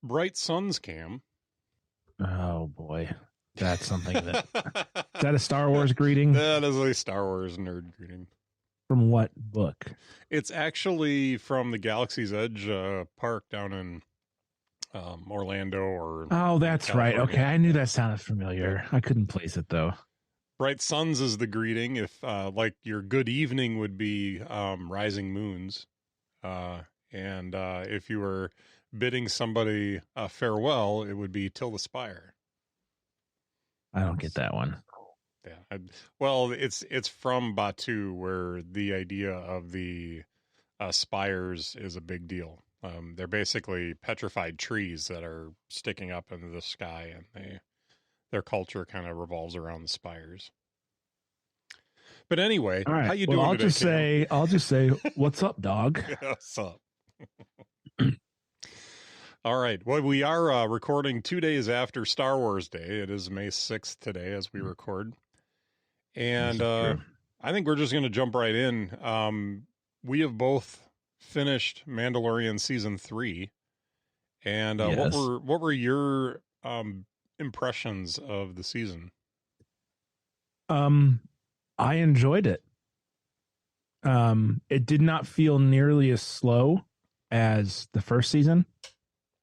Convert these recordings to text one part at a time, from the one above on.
Bright Suns Cam. Oh boy, that's something that is that a Star Wars greeting? That is a Star Wars nerd greeting. From what book? It's actually from the Galaxy's Edge park down in Orlando or. Oh, that's California. right. Okay, I knew that sounded familiar. I couldn't place it though. Bright Suns is the greeting. If like your good evening would be rising moons, and if you were bidding somebody farewell, it would be till the spire. I don't get that one. Yeah, well, it's from Batu, where the idea of the spires is a big deal. They're basically petrified trees that are sticking up into the sky, and their culture kind of revolves around the spires. But anyway, all right. How you doing today, I'll just say, what's up, dog? What's up? All right. Well, we are recording 2 days after Star Wars Day. It is May 6th today as we record. And I think we're just going to jump right in. We have both finished Mandalorian Season 3. And Yes. what were your impressions of the season? I enjoyed it. It did not feel nearly as slow as the first season,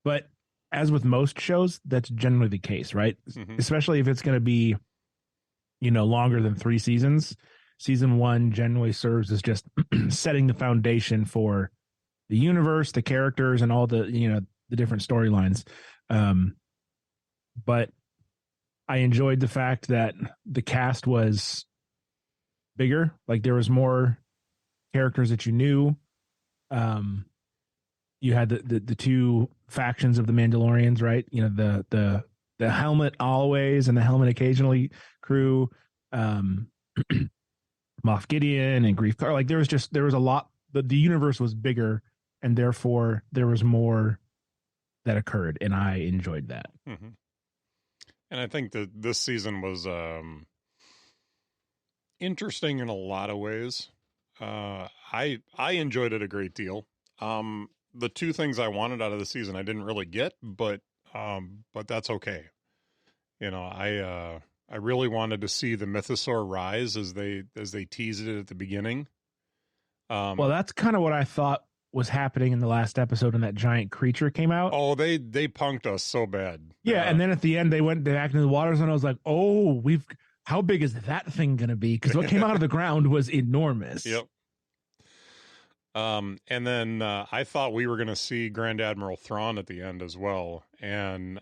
but as with most shows, that's generally the case, right? Mm-hmm. Especially if it's going to be, longer than 3 seasons. Season 1 generally serves as just setting the foundation for the universe, the characters, and all the, the different storylines. But I enjoyed the fact that the cast was bigger. Like there was more characters that you knew. You had the 2 factions of the Mandalorians, right? The helmet always and the helmet occasionally crew. Moff Gideon and Grief Car. Like there was a lot. The universe was bigger, and therefore there was more that occurred, and I enjoyed that. Mm-hmm. And I think that this season was interesting in a lot of ways. I enjoyed it a great deal. The 2 things I wanted out of the season I didn't really get, but that's okay. I really wanted to see the Mythosaur rise as they teased it at the beginning. Well, that's kind of what I thought was happening in the last episode when that giant creature came out. Oh, they punked us so bad. Yeah, and then at the end they went back into the waters, and I was like, oh, how big is that thing going to be? Because what came out of the ground was enormous. Yep. And then I thought we were going to see Grand Admiral Thrawn at the end as well, and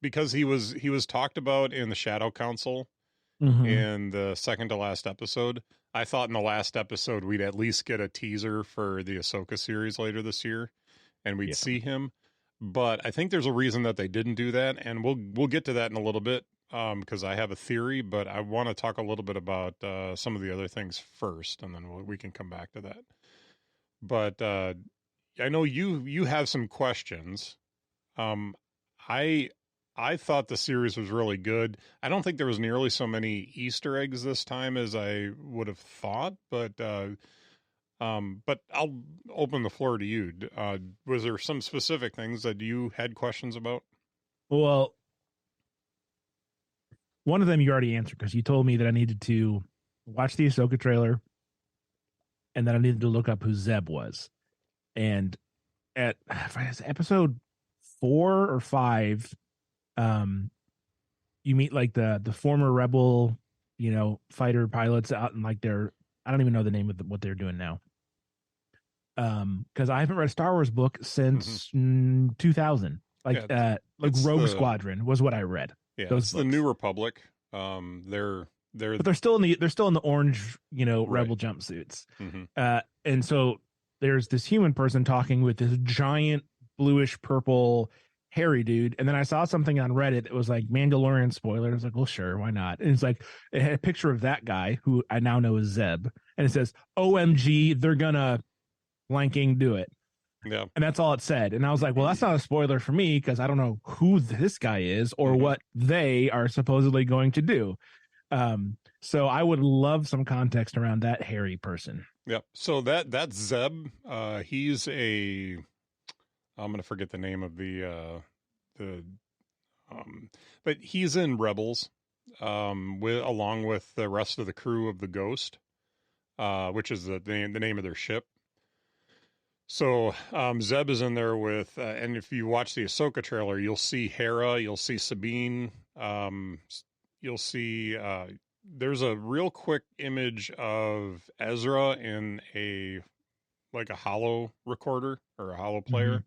because he was talked about in the Shadow Council in the second to last episode. I thought in the last episode we'd at least get a teaser for the Ahsoka series later this year, and we'd see him. But I think there's a reason that they didn't do that, and we'll get to that in a little bit because I have a theory. But I want to talk a little bit about some of the other things first, and then we can come back to that. But I know you have some questions. I thought the series was really good. I don't think there was nearly so many Easter eggs this time as I would have thought, but I'll open the floor to you. Was there some specific things that you had questions about? Well, one of them you already answered because you told me that I needed to watch the Ahsoka trailer and that I needed to look up who Zeb was. And at episode 4 or 5, you meet like the former rebel, fighter pilots out in like I don't even know the name of what they're doing now. Because I haven't read a Star Wars book since 2000. Like Rogue Squadron was what I read. Yeah, it's the New Republic. But they're still in the orange, rebel jumpsuits. And so there's this human person talking with this giant bluish purple hairy dude, and then I saw something on Reddit that was like Mandalorian spoiler. I was like, well, sure, why not? And it's like it had a picture of that guy who I now know is Zeb, and it says, "OMG, they're gonna blanking do it." Yeah, and that's all it said. And I was like, well, that's not a spoiler for me because I don't know who this guy is or what they are supposedly going to do. So I would love some context around that hairy person. Yep. So that's Zeb. He's a I'm gonna forget the name of the but he's in Rebels, with along with the rest of the crew of the Ghost, which is the name of their ship. So Zeb is in there with, and if you watch the Ahsoka trailer, you'll see Hera, you'll see Sabine, you'll see. There's a real quick image of Ezra in a holo recorder or a holo player,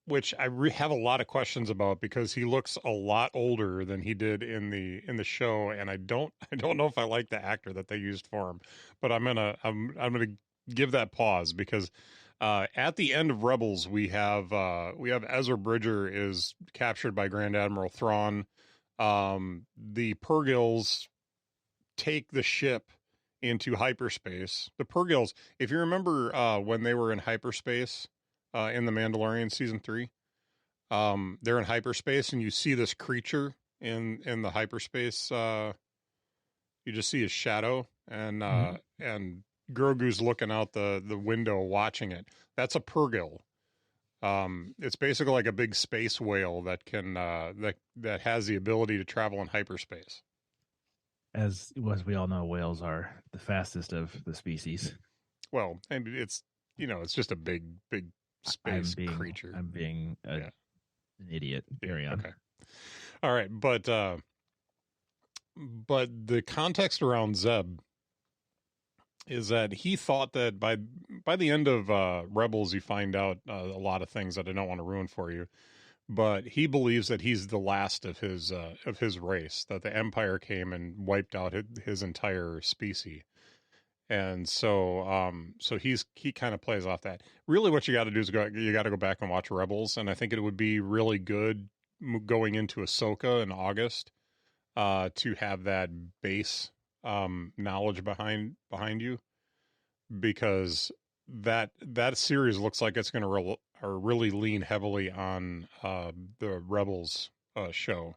which I have a lot of questions about because he looks a lot older than he did in the show, and I don't know if I like the actor that they used for him, but I'm gonna give that pause because at the end of Rebels we have Ezra Bridger is captured by Grand Admiral Thrawn. The Purgils take the ship into hyperspace. The Purgils, if you remember when they were in hyperspace in The Mandalorian season 3, they're in hyperspace and you see this creature in the hyperspace. You just see his shadow and Grogu's looking out the window watching it. That's a Purgil. It's basically like a big space whale that can that has the ability to travel in hyperspace. As we all know, whales are the fastest of the species. Well, and it's just a big space creature. I'm being an idiot. Carry on. Okay. All right, but the context around Zeb is that he thought that by the end of Rebels, you find out a lot of things that I don't want to ruin for you. But he believes that he's the last of his race, that the Empire came and wiped out his entire species. And so he kind of plays off that. Really, what you got to do is you got to go back and watch Rebels, and I think it would be really good going into Ahsoka in August to have that base knowledge behind you, because that series looks like it's going to really lean heavily on the Rebels show,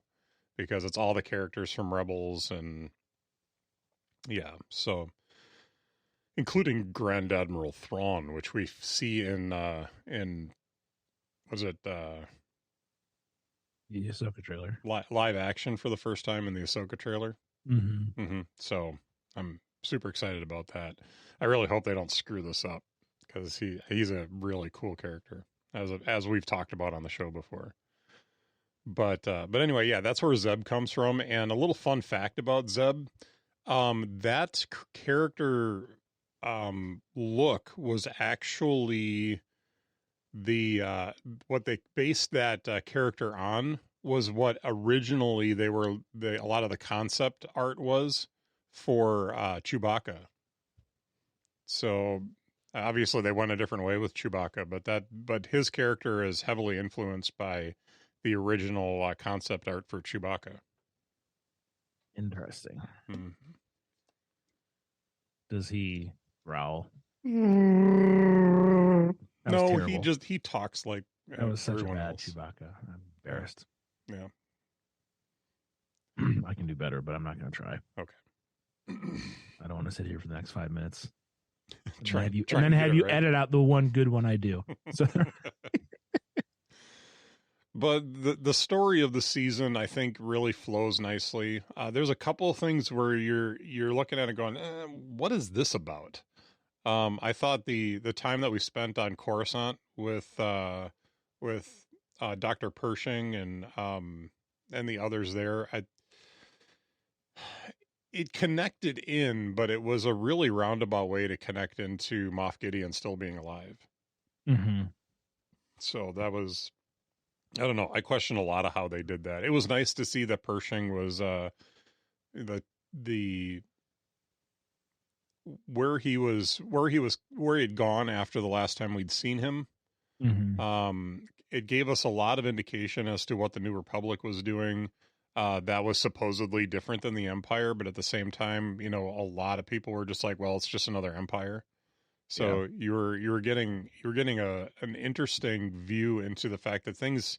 because it's all the characters from Rebels, and so including Grand Admiral Thrawn, which we see in was it the Ahsoka trailer, live action for the first time in the Ahsoka trailer. So I'm super excited about that. I really hope they don't screw this up, because he's a really cool character, as we've talked about on the show before. But anyway, yeah, that's where Zeb comes from. And a little fun fact about Zeb, that character look was actually the what they based that character on was what originally a lot of the concept art was for Chewbacca. So obviously they went a different way with Chewbacca, but his character is heavily influenced by the original concept art for Chewbacca. Interesting. Does he growl? No, he talks like that was such a bad Chewbacca. I'm embarrassed. Yeah. I can do better, but I'm not going to try. Okay. I don't want to sit here for the next 5 minutes. And then have you edit out the one good one I do. So. But the story of the season, I think, really flows nicely. There's a couple of things where you're looking at it going, what is this about? I thought the time that we spent on Coruscant with Dr. Pershing and the others there, it connected in, but it was a really roundabout way to connect into Moff Gideon still being alive. So that was, I don't know. I question a lot of how they did that. It was nice to see that Pershing was where he had gone after the last time we'd seen him. It gave us a lot of indication as to what the New Republic was doing. That was supposedly different than the Empire, but at the same time, a lot of people were just like, well, it's just another Empire. So you were getting an interesting view into the fact that things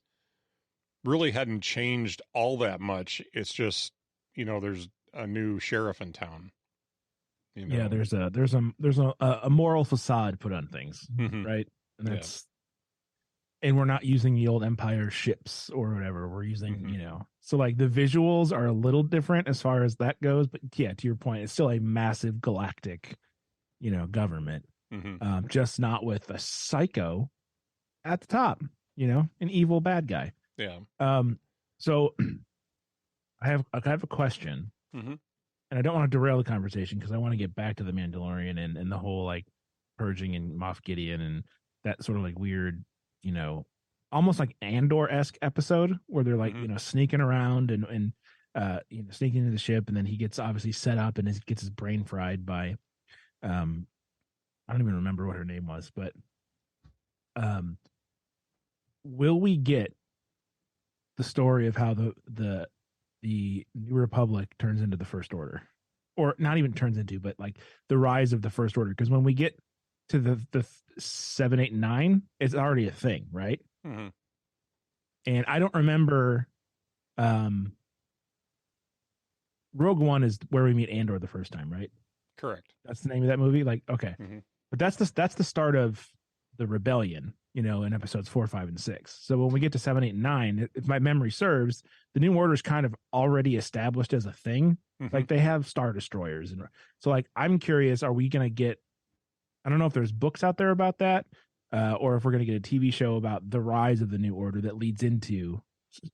really hadn't changed all that much. It's just, there's a new sheriff in town. Yeah, there's a moral facade put on things, right? And and we're not using the old Empire ships or whatever. We're using, so like the visuals are a little different as far as that goes. But yeah, to your point, it's still a massive galactic, government, just not with a psycho at the top, an evil bad guy. Yeah. So I have a question, and I don't want to derail the conversation because I want to get back to the Mandalorian and the whole like purging and Moff Gideon and that sort of like weird, almost like Andor-esque episode where they're like, sneaking around and sneaking into the ship, and then he gets obviously set up and gets his brain fried by, I don't even remember what her name was, but will we get the story of how the New Republic turns into the First Order, or not even turns into, but like the rise of the First Order? Because when we get to the 7, 8, and 9, it's already a thing, right? And I don't remember. Rogue One is where we meet Andor the first time, right? Correct. That's the name of that movie. Like, okay, but that's the start of the rebellion, in episodes 4, 5, and 6. So when we get to 7, 8, and 9, if my memory serves, the New Order is kind of already established as a thing. Like they have Star Destroyers, and so like I'm curious, are we going to get? I don't know if there's books out there about that, or if we're going to get a TV show about the rise of the New Order that leads into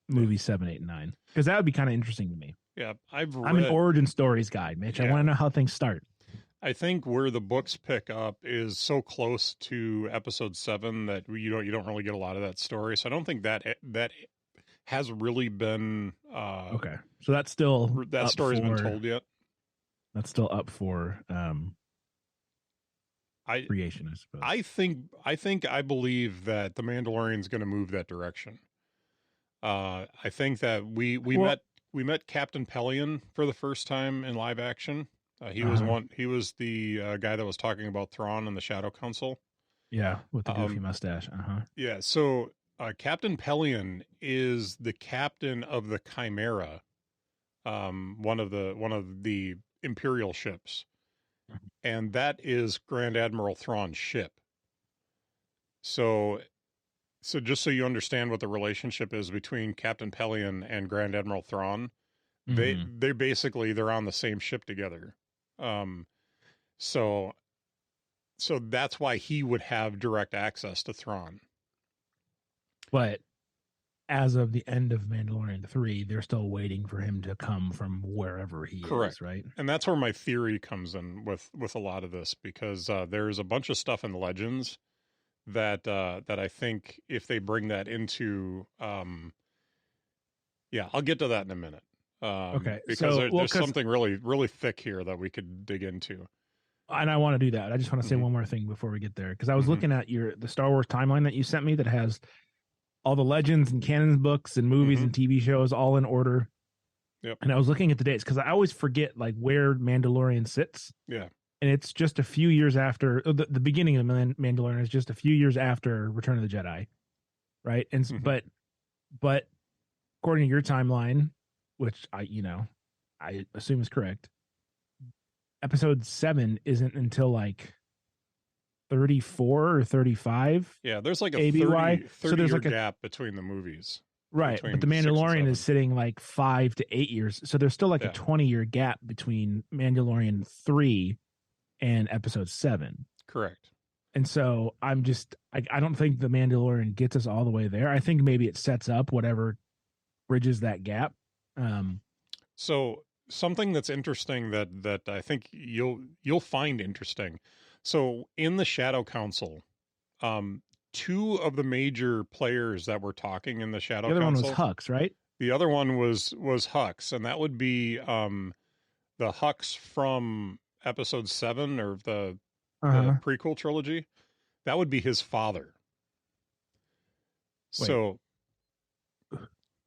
movies 7, 8, and 9, because that would be kind of interesting to me. Yeah, I'm an origin stories guy, Mitch. Yeah. I want to know how things start. I think where the books pick up is so close to episode 7 that you don't really get a lot of that story. So I don't think that has really been okay. So that's still that story's been told yet. That's still up for creation, I suppose. I believe that the Mandalorian's going to move that direction. I think that we met Captain Pelion for the first time in live action. He was the guy that was talking about Thrawn and the Shadow Council. Yeah, with the goofy mustache. Yeah, so Captain Pelion is the captain of the Chimera, one of the Imperial ships, and that is Grand Admiral Thrawn's ship. So just so you understand what the relationship is between Captain Pelion and Grand Admiral Thrawn, they're on the same ship together. So that's why he would have direct access to Thrawn. But as of the end of Mandalorian 3, they're still waiting for him to come from wherever he is, right? And that's where my theory comes in with a lot of this, because there's a bunch of stuff in Legends that I think if they bring that into, I'll get to that in a minute. Okay, because there's something really, really thick here that we could dig into. And I want to do that. I just want to say one more thing before we get there, because I was looking at the Star Wars timeline that you sent me that has all the Legends and canon books and movies and TV shows all in order. Yep. And I was looking at the dates because I always forget like where Mandalorian sits. Yeah. And it's just a few years after the beginning of Mandalorian is just a few years after Return of the Jedi, right? And but according to your timeline, which I assume is correct, episode 7 isn't until like 34 or 35. Yeah, there's like a ABY. 30 So there's year like gap between the movies. Right, but the Mandalorian is sitting like 5 to 8 years. So there's still like a 20-year gap between Mandalorian 3 and episode 7. Correct. And so I'm just I don't think the Mandalorian gets us all the way there. I think maybe it sets up whatever bridges that gap. So something that's interesting that I think you'll find interesting. So in the Shadow Council, 2 of the major players that were talking in the Shadow Council. The other one was Hux, right? The other one was Hux, and that would be the Hux from episode 7 or the prequel trilogy. That would be his father. Wait. So,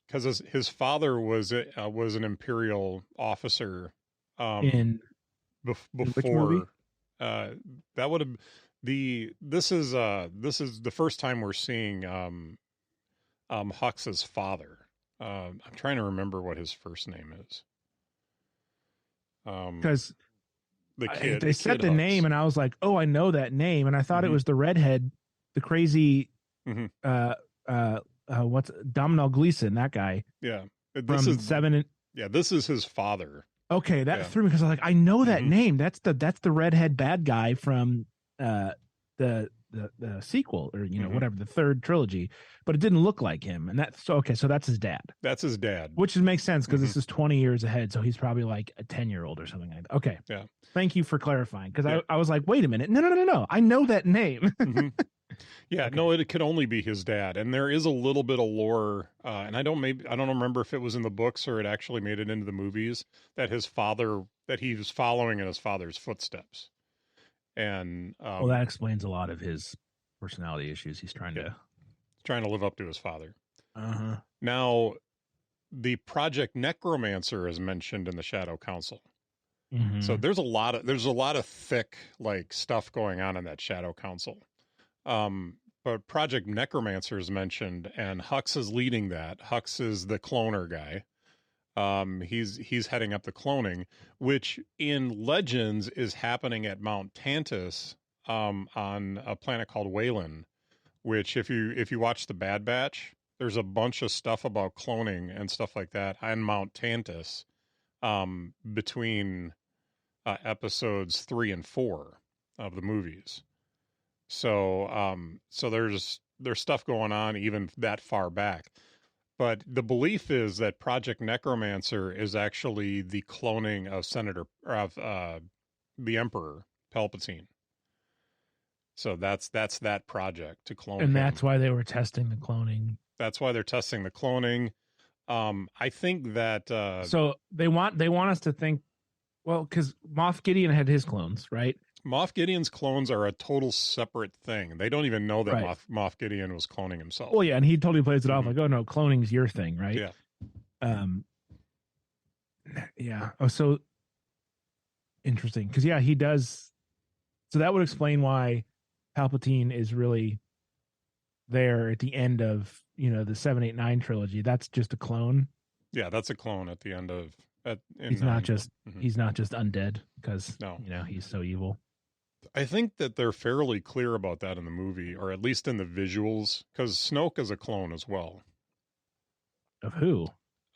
because his father was an Imperial officer before that would have this is the first time we're seeing Hux's father. I'm trying to remember what his first name is. Because the kid they said the name, and I was like, oh, I know that name, and I thought it was the redhead, the crazy what's Domhnall Gleeson, that guy. Yeah. This is seven. Yeah, this is his father. Okay, that threw me because I was like, I know that name. That's the redhead bad guy from the sequel, or whatever, the third trilogy, but it didn't look like him. And that's okay. So that's his dad. That's his dad, which makes sense because this is 20 years ahead. So he's probably like a 10-year-old or something like that. Okay. Yeah. Thank you for clarifying, because I was like, wait a minute, no, I know that name. Yeah, okay. No, it could only be his dad, and there is a little bit of lore, and I don't remember if it was in the books or it actually made it into the movies, that he was following in his father's footsteps, and well, that explains a lot of his personality issues. He's trying to live up to his father. Uh-huh. Now, the Project Necromancer is mentioned in the Shadow Council, so there's a lot of thick like stuff going on in that Shadow Council. But Project Necromancer is mentioned, and Hux is leading that. Hux is the cloner guy. He's heading up the cloning, which in Legends is happening at Mount Tantus, on a planet called Wayland, which if you watch the Bad Batch, there's a bunch of stuff about cloning and stuff like that on Mount Tantus, between episodes 3 and 4 of the movies. So there's stuff going on even that far back. But the belief is that Project Necromancer is actually the cloning of the Emperor Palpatine. So that's that project to clone him. And that's why they were testing the cloning. That's why they're testing the cloning. I think that so they want us to think, well, because Moff Gideon had his clones, right? Moff Gideon's clones are a total separate thing. They don't even know that Moff Gideon was cloning himself. Well, yeah, and he totally plays it off like, oh no, cloning's your thing, right? Yeah. Yeah. Oh, so interesting. Because he does. So that would explain why Palpatine is really there at the end of the 7, 8, 9 trilogy. That's just a clone. Yeah, that's a clone at the end of. He's not just undead because he's so evil. I think that they're fairly clear about that in the movie, or at least in the visuals, because Snoke is a clone as well. Of who?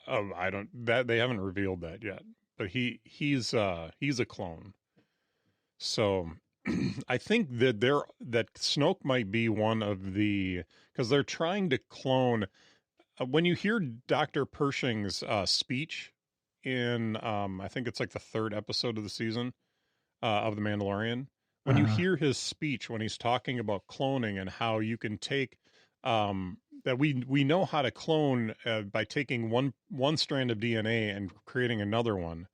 They haven't revealed that yet, but he's a clone. So I think that Snoke might be one of the, because they're trying to clone. When you hear Dr. Pershing's speech in I think it's like the 3rd episode of the season of The Mandalorian, when you hear his speech when he's talking about cloning and how you can take that we know how to clone by taking one strand of DNA and creating another one,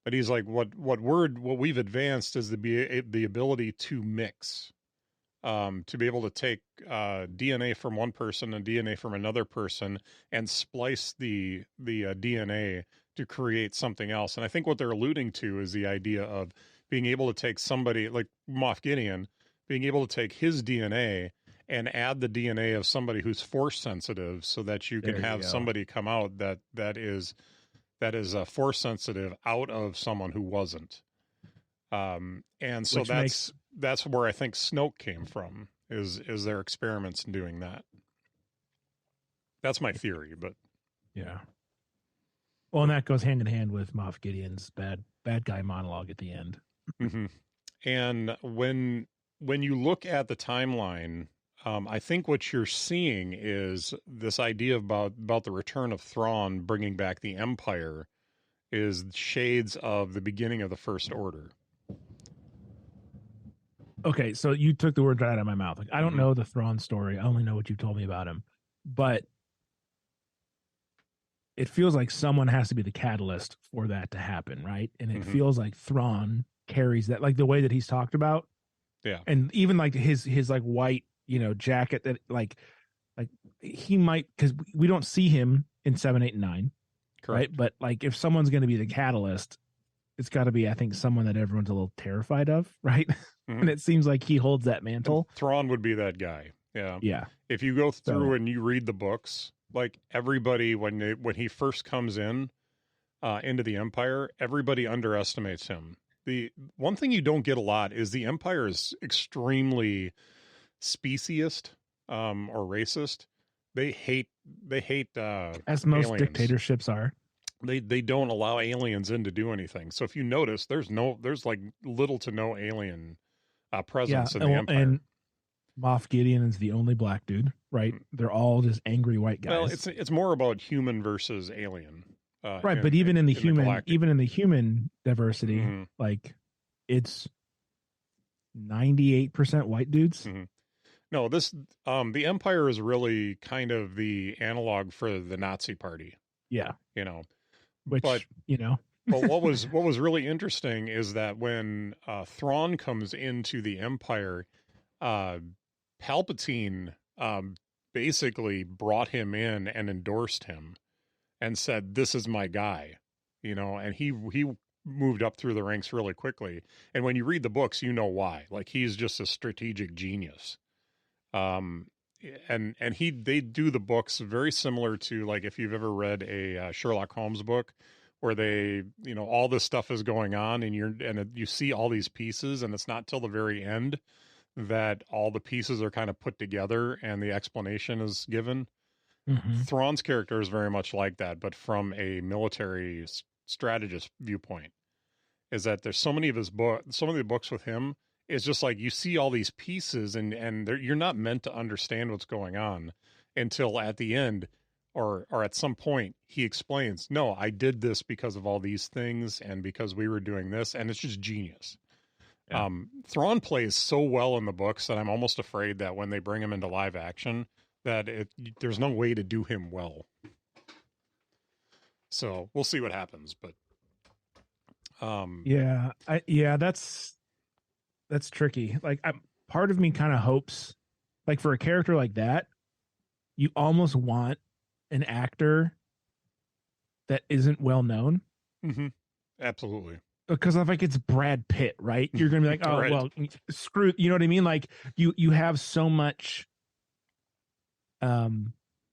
but he's like, what we've advanced is the ability to mix, to be able to take DNA from one person and DNA from another person and splice the DNA to create something else. And I think what they're alluding to is the idea of being able to take somebody like Moff Gideon, being able to take his DNA and add the DNA of somebody who's force sensitive, so that you can have somebody come out that is force sensitive out of someone who wasn't. And so that's where I think Snoke came from, is their experiments in doing that. That's my theory, but yeah. Well, and that goes hand in hand with Moff Gideon's bad guy monologue at the end. Mm-hmm. And when you look at the timeline, I think what you're seeing is this idea about the return of Thrawn bringing back the Empire is shades of the beginning of the First Order. Okay, so you took the words right out of my mouth. Like, I don't know the Thrawn story. I only know what you told me about him. But it feels like someone has to be the catalyst for that to happen, right? And it feels like Thrawn carries that, like the way that he's talked about. Yeah. And even like his like white, jacket that like he might, because we don't see him in 7, 8, and 9. Correct. Right? But like if someone's going to be the catalyst, it's got to be, I think, someone that everyone's a little terrified of, right? And it seems like he holds that mantle. And Thrawn would be that guy. Yeah. Yeah. If you go through and you read the books, like everybody, when he first comes in into the Empire, everybody underestimates him. The one thing you don't get a lot is the Empire is extremely speciesist or racist. they hate as most aliens. dictatorships are. They don't allow aliens in to do anything. So if you notice, there's like little to no alien presence in the Empire. And Moff Gideon is the only black dude, right? They're all just angry white guys. Well, it's more about human versus alien. Right, but even in the human diversity, like it's 98% white dudes. Mm-hmm. No, this the Empire is really kind of the analog for the Nazi Party. Yeah, but but what was really interesting is that when Thrawn comes into the Empire, Palpatine basically brought him in and endorsed him and said, "This is my guy," and he moved up through the ranks really quickly. And when you read the books, you know why. Like, he's just a strategic genius. And they do the books very similar to, like, if you've ever read a Sherlock Holmes book where they, all this stuff is going on and you see all these pieces, and it's not till the very end that all the pieces are kind of put together and the explanation is given. Mm-hmm. Thrawn's character is very much like that, but from a military strategist viewpoint. Is that there's so many of the books with him, it's just like you see all these pieces and you're not meant to understand what's going on until at the end or at some point he explains, no, I did this because of all these things and because we were doing this, and it's just genius. Yeah. Thrawn plays so well in the books that I'm almost afraid that when they bring him into live action, that there's no way to do him well. So we'll see what happens, but that's tricky. Like, part of me kind of hopes, like, for a character like that, you almost want an actor that isn't well known. Mm-hmm. Absolutely. Because if, like, it's Brad Pitt, right? You're gonna be like, oh, right. Well, screw. You know what I mean? Like, you have so much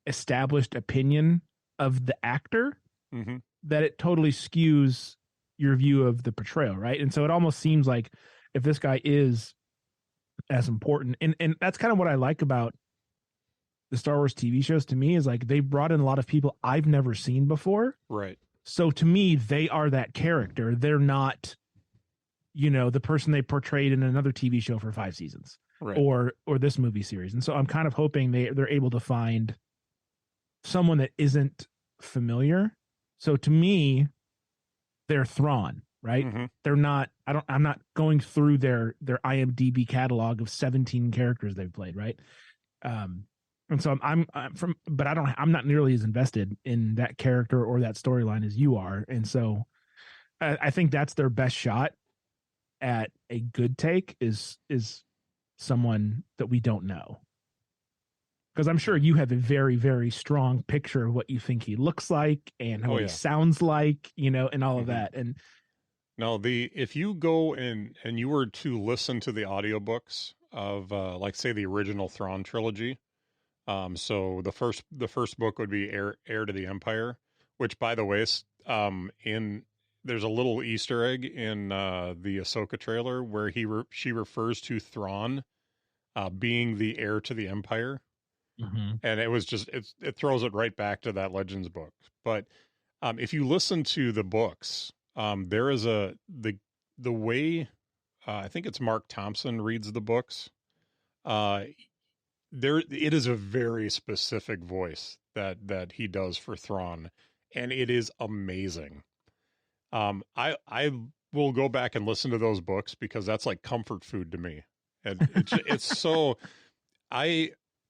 established opinion of the actor that it totally skews your view of the portrayal, right? And so it almost seems like if this guy is as important, and that's kind of what I like about the Star Wars TV shows, to me, is like they brought in a lot of people I've never seen before. Right. So to me, they are that character. They're not, the person they portrayed in another TV show for 5 seasons, right, or this movie series. And so I'm kind of hoping they're able to find someone that isn't familiar. So to me, they're Thrawn, right? Mm-hmm. They're not. I'm not going through their IMDb catalog of 17 characters they've played, right? And so I'm not nearly as invested in that character or that storyline as you are. And so I think that's their best shot at a good take is someone that we don't know. Because I'm sure you have a very, very strong picture of what you think he looks like and what he sounds like, and all of that. And no, if you go and you were to listen to the audiobooks of like, say, the original Thrawn trilogy, so the first book would be Heir to the Empire, which, by the way, there's a little Easter egg in the Ahsoka trailer where she refers to Thrawn being the heir to the Empire. Mm-hmm. And it was just it throws it right back to that Legends book. But if you listen to the books, there is the way I think it's Mark Thompson reads the books. It is a very specific voice that he does for Thrawn, and it is amazing. I will go back and listen to those books because that's like comfort food to me, and it's so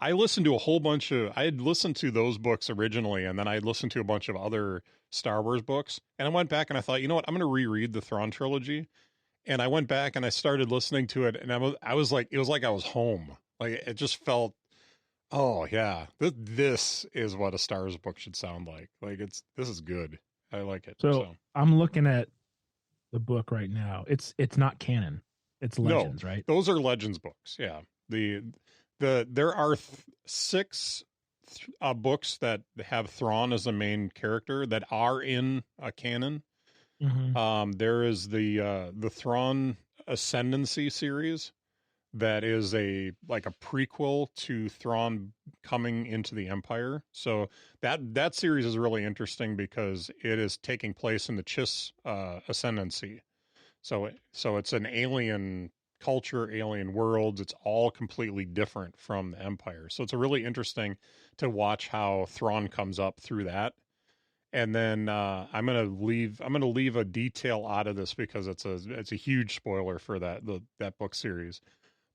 I listened to a whole bunch of, I had listened to those books originally, and then I listened to a bunch of other Star Wars books, and I went back and I thought, you know what, I'm going to reread the Thrawn trilogy. And I went back and I started listening to it, and I was like, it was like I was home. Like, it just felt, oh yeah, this is what a Star Wars book should sound like. Like, this is good. I like it. So I'm looking at the book right now. It's not canon. It's Legends, right? Those are Legends books. Yeah. There are 6 books that have Thrawn as the main character that are in a canon. Mm-hmm. There is the Thrawn Ascendancy series that is like a prequel to Thrawn coming into the Empire. So that series is really interesting because it is taking place in the Chiss ascendancy. So it's an alien culture, alien worlds. It's all completely different from the Empire. So it's a really interesting to watch how Thrawn comes up through that. And then I'm gonna leave a detail out of this because it's a huge spoiler for that book series.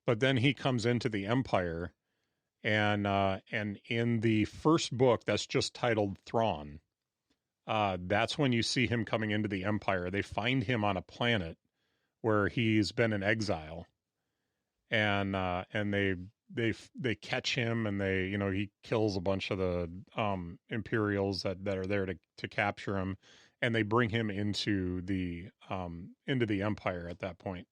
But then he comes into the Empire, and in the first book that's just titled Thrawn, that's when you see him coming into the Empire. They find him on a planet where he's been in exile, and they catch him, and he kills a bunch of the Imperials that are there to capture him, and they bring him into the Empire at that point.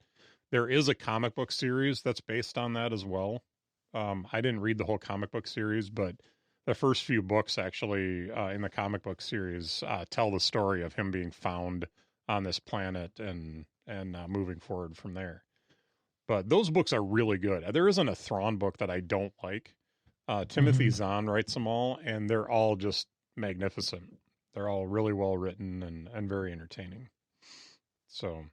There is a comic book series that's based on that as well. I didn't read the whole comic book series, but the first few books actually in the comic book series tell the story of him being found on this planet and moving forward from there. But those books are really good. There isn't a Thrawn book that I don't like. Timothy Zahn writes them all, and they're all just magnificent. They're all really well written and very entertaining. So,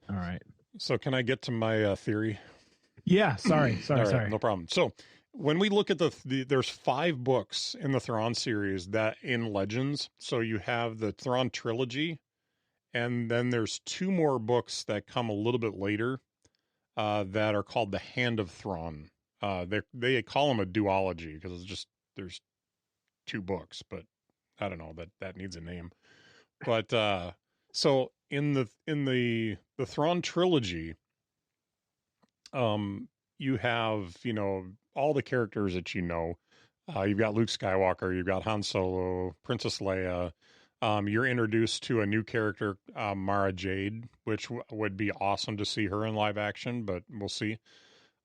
all right. So can I get to my theory? Yeah. Sorry. No problem. So when we look at there's 5 books in the Thrawn series that in Legends. So you have the Thrawn trilogy, and then there's 2 more books that come a little bit later that are called the Hand of Thrawn. They call them a duology because it's just there's 2 books, but I don't know that needs a name. But so in the Thrawn trilogy, you have all the characters that you've got Luke Skywalker, you've got Han Solo, Princess Leia. You're introduced to a new character, Mara Jade, which would be awesome to see her in live action, but we'll see.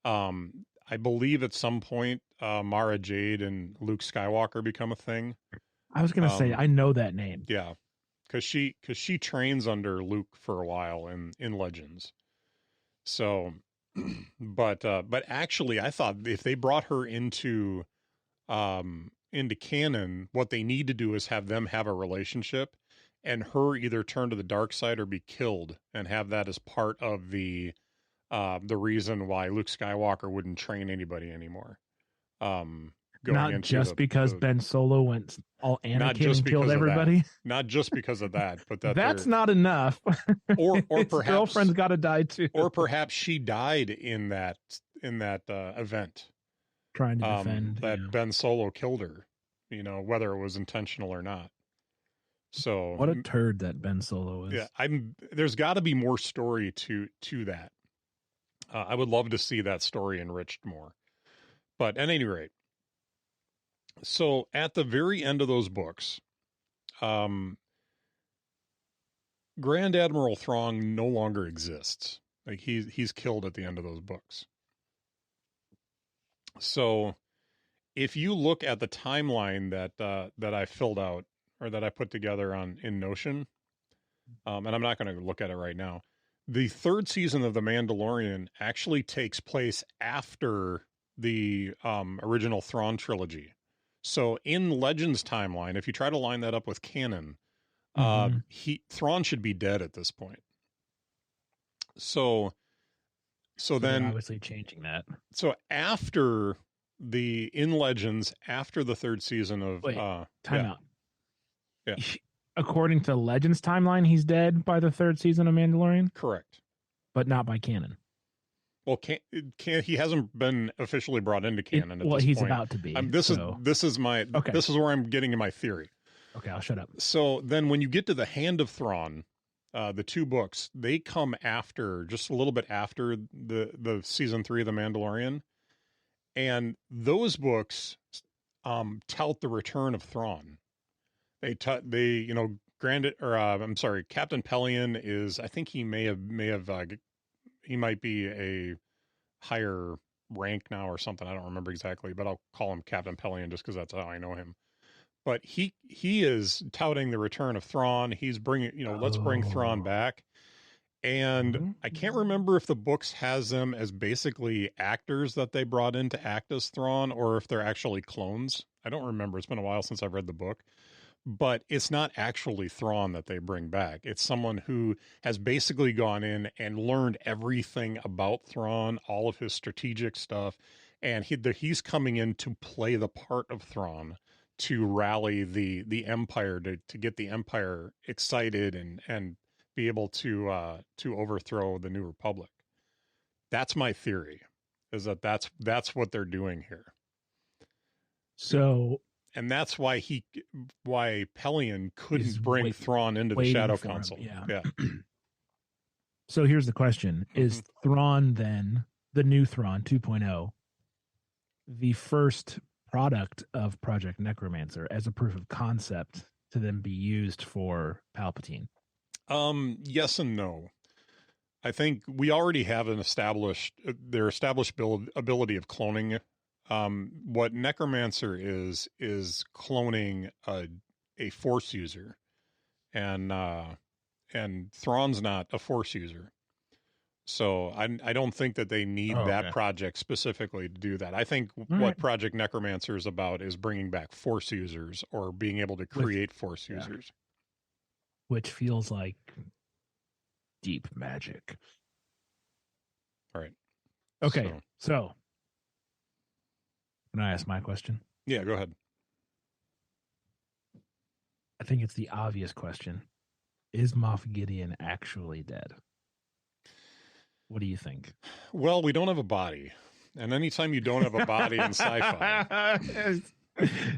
I believe at some point, Mara Jade and Luke Skywalker become a thing. I was going to say, I know that name. Yeah. Cause she trains under Luke for a while in Legends. So, but actually I thought if they brought her into canon, what they need to do is have them have a relationship and her either turn to the dark side or be killed, and have that as part of the reason why Luke Skywalker wouldn't train anybody anymore. Not just because Ben Solo went all Anakin and killed everybody. Not just because of that, but that's not enough. Or perhaps girlfriend's got to die too. Or perhaps she died in that event, trying to defend that Ben Solo killed her. Whether it was intentional or not. So what a turd that Ben Solo is. Yeah, there's got to be more story to that. I would love to see that story enriched more. But at any rate, so at the very end of those books, Grand Admiral Thrawn no longer exists. Like he's killed at the end of those books. So if you look at the timeline that I filled out or that I put together in Notion, and I'm not going to look at it right now, the 3rd season of The Mandalorian actually takes place after the original Thrawn trilogy. So in Legends timeline, if you try to line that up with canon, Thrawn should be dead at this point. So then obviously changing that. So after in Legends, after the 3rd season of time out. Yeah. According to Legends timeline, he's dead by the 3rd season of Mandalorian? Correct. But not by canon. Well, he hasn't been officially brought into canon at this he's point. About to be. This is where I'm getting in my theory. Okay, I'll shut up. So then when you get to the Hand of Thrawn, the 2 books, they come after, just a little bit after the season 3 of The Mandalorian. And those books tout the return of Thrawn. Captain Pelion is, I think he he might be a higher rank now or something. I don't remember exactly, but I'll call him Captain Pelion just because that's how I know him. But he is touting the return of Thrawn. He's bringing, let's bring Thrawn back. And I can't remember if the books has them as basically actors that they brought in to act as Thrawn, or if they're actually clones. I don't remember. It's been a while since I've read the book. But it's not actually Thrawn that they bring back. It's someone who has basically gone in and learned everything about Thrawn, all of his strategic stuff, and he's coming in to play the part of Thrawn, to rally the Empire, to get the Empire excited and be able to overthrow the New Republic. That's my theory, is that's what they're doing here. So, and that's why Pelion couldn't bring Thrawn into the Shadow Council. Yeah. So here's the question: is Thrawn then the new Thrawn 2.0, the first product of Project Necromancer as a proof of concept to then be used for Palpatine? Yes and no. I think we already have their established ability of cloning. What Necromancer is cloning a Force user, and Thrawn's not a Force user. So I don't think that they need that project specifically to do that. I think what Project Necromancer is about is bringing back Force users, or being able to create Force users. Which feels like deep magic. All right. Okay, so can I ask my question? Yeah, go ahead. I think it's the obvious question. Is Moff Gideon actually dead? What do you think? Well, we don't have a body. And anytime you don't have a body in sci-fi.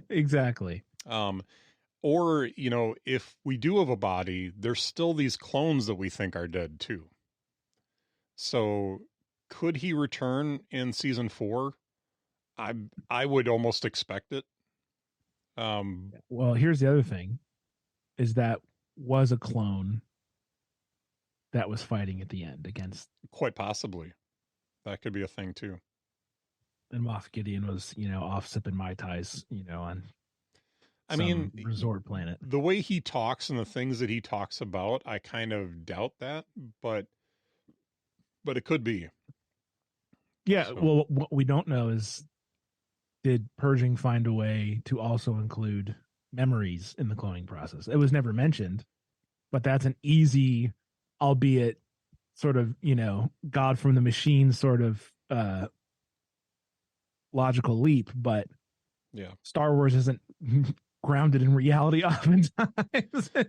Exactly. Or, if we do have a body, there's still these clones that we think are dead too. So could he return in season 4? I would almost expect it. Well, here's the other thing, is that was a clone that was fighting at the end against. Quite possibly. That could be a thing too. And Moff Gideon was, off sipping Mai Tais, on resort planet. The way he talks and the things that he talks about, I kind of doubt that, but it could be. Yeah, so. Well, what we don't know is, did purging find a way to also include memories in the cloning process? It was never mentioned, but that's an easy, albeit sort of, God from the machine sort of logical leap. But yeah, Star Wars isn't grounded in reality oftentimes.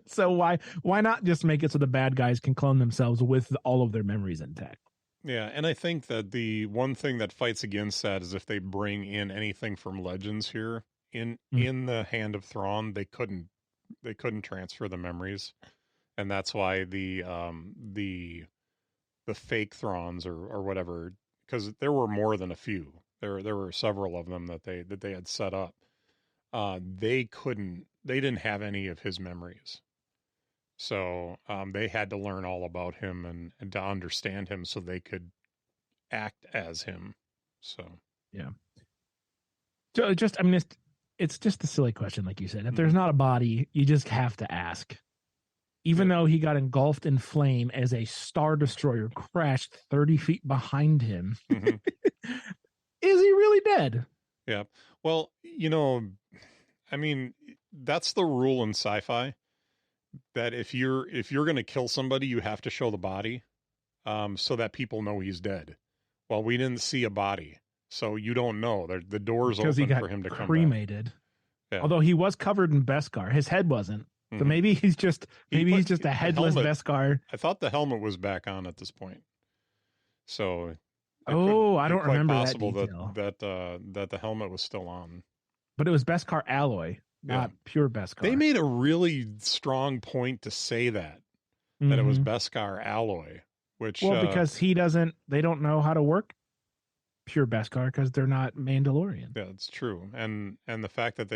So why not just make it so the bad guys can clone themselves with all of their memories intact? Yeah, and I think that the one thing that fights against that is if they bring in anything from Legends here in the Hand of Thrawn, they couldn't transfer the memories, and that's why the fake Thrawns or whatever, because there were more than a few. There were several of them that they had set up. They didn't have any of his memories. So they had to learn all about him and to understand him so they could act as him. So, yeah. So it's just a silly question, like you said. If there's not a body, you just have to ask. Even though he got engulfed in flame as a Star Destroyer crashed 30 feet behind him, is he really dead? Yeah. Well, that's the rule in sci-fi. That if you're going to kill somebody, you have to show the body, so that people know he's dead. Well, we didn't see a body, so you don't know. The door's open for him to come cremated. back. Yeah. Although he was covered in Beskar, his head wasn't. So maybe he's just a headless Beskar. I thought the helmet was back on at this point. So I don't remember that detail. That the helmet was still on. But it was Beskar alloy. Not pure Beskar. They made a really strong point to say that it was Beskar alloy, which because they don't know how to work pure Beskar because they're not Mandalorian. Yeah, it's true. And the fact that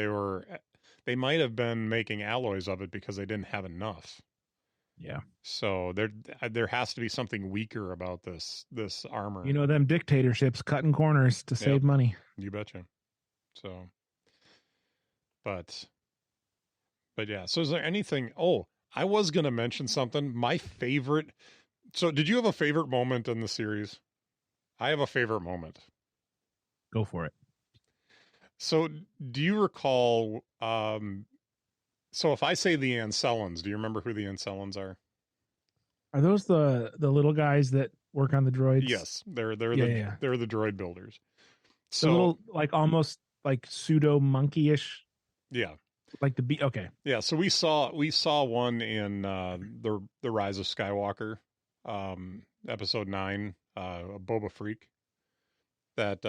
they might have been making alloys of it because they didn't have enough. Yeah. So there has to be something weaker about this armor. Them dictatorships cutting corners to save money. You betcha. So But yeah, so is there anything? Oh, I was going to mention something. My favorite So did you have a favorite moment in the series? I have a favorite moment. Go for it. So do you recall, so if I say the Ancellans, do you remember who the Ancellans are? Are those the little guys that work on the droids? Yes, they're the droid builders. So the little, like, almost like pseudo monkey-ish. Yeah. Like the okay. Yeah, so we saw one in the Rise of Skywalker, episode 9, Boba Freak, that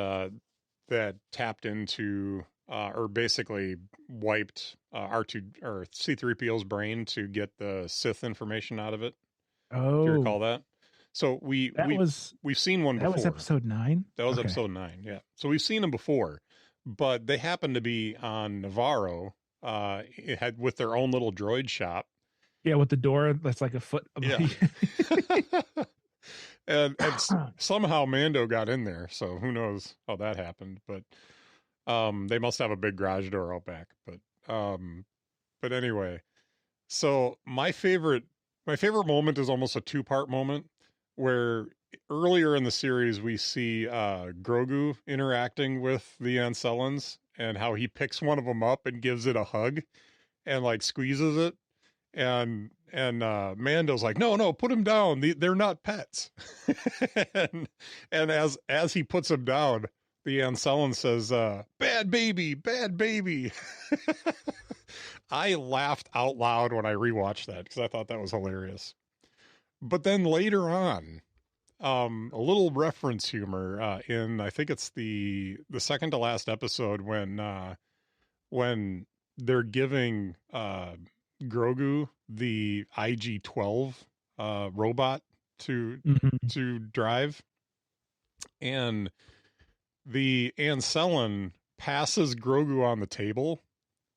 that tapped into or basically wiped R2 or C3PO's brain to get the Sith information out of it. Oh, do you recall that? So we've seen one before. That was episode 9. That was episode 9. Yeah. So we've seen them before, but they happened to be on Navarro. It had with their own little droid shop. Yeah, with the door that's like a foot. Yeah. and somehow Mando got in there, so who knows how that happened? But they must have a big garage door out back. But anyway, so my favorite moment is almost a 2-part moment, where earlier in the series we see Grogu interacting with the Ancellans and how he picks one of them up and gives it a hug and like squeezes it. And Mando's like, no, put him down. They're not pets. and as he puts him down, the Ancellan says, bad baby. I laughed out loud when I rewatched that because I thought that was hilarious. But then later on, a little reference humor in, I think it's the second to last episode when they're giving Grogu the IG-12 robot to drive, and the Ancellan passes Grogu on the table,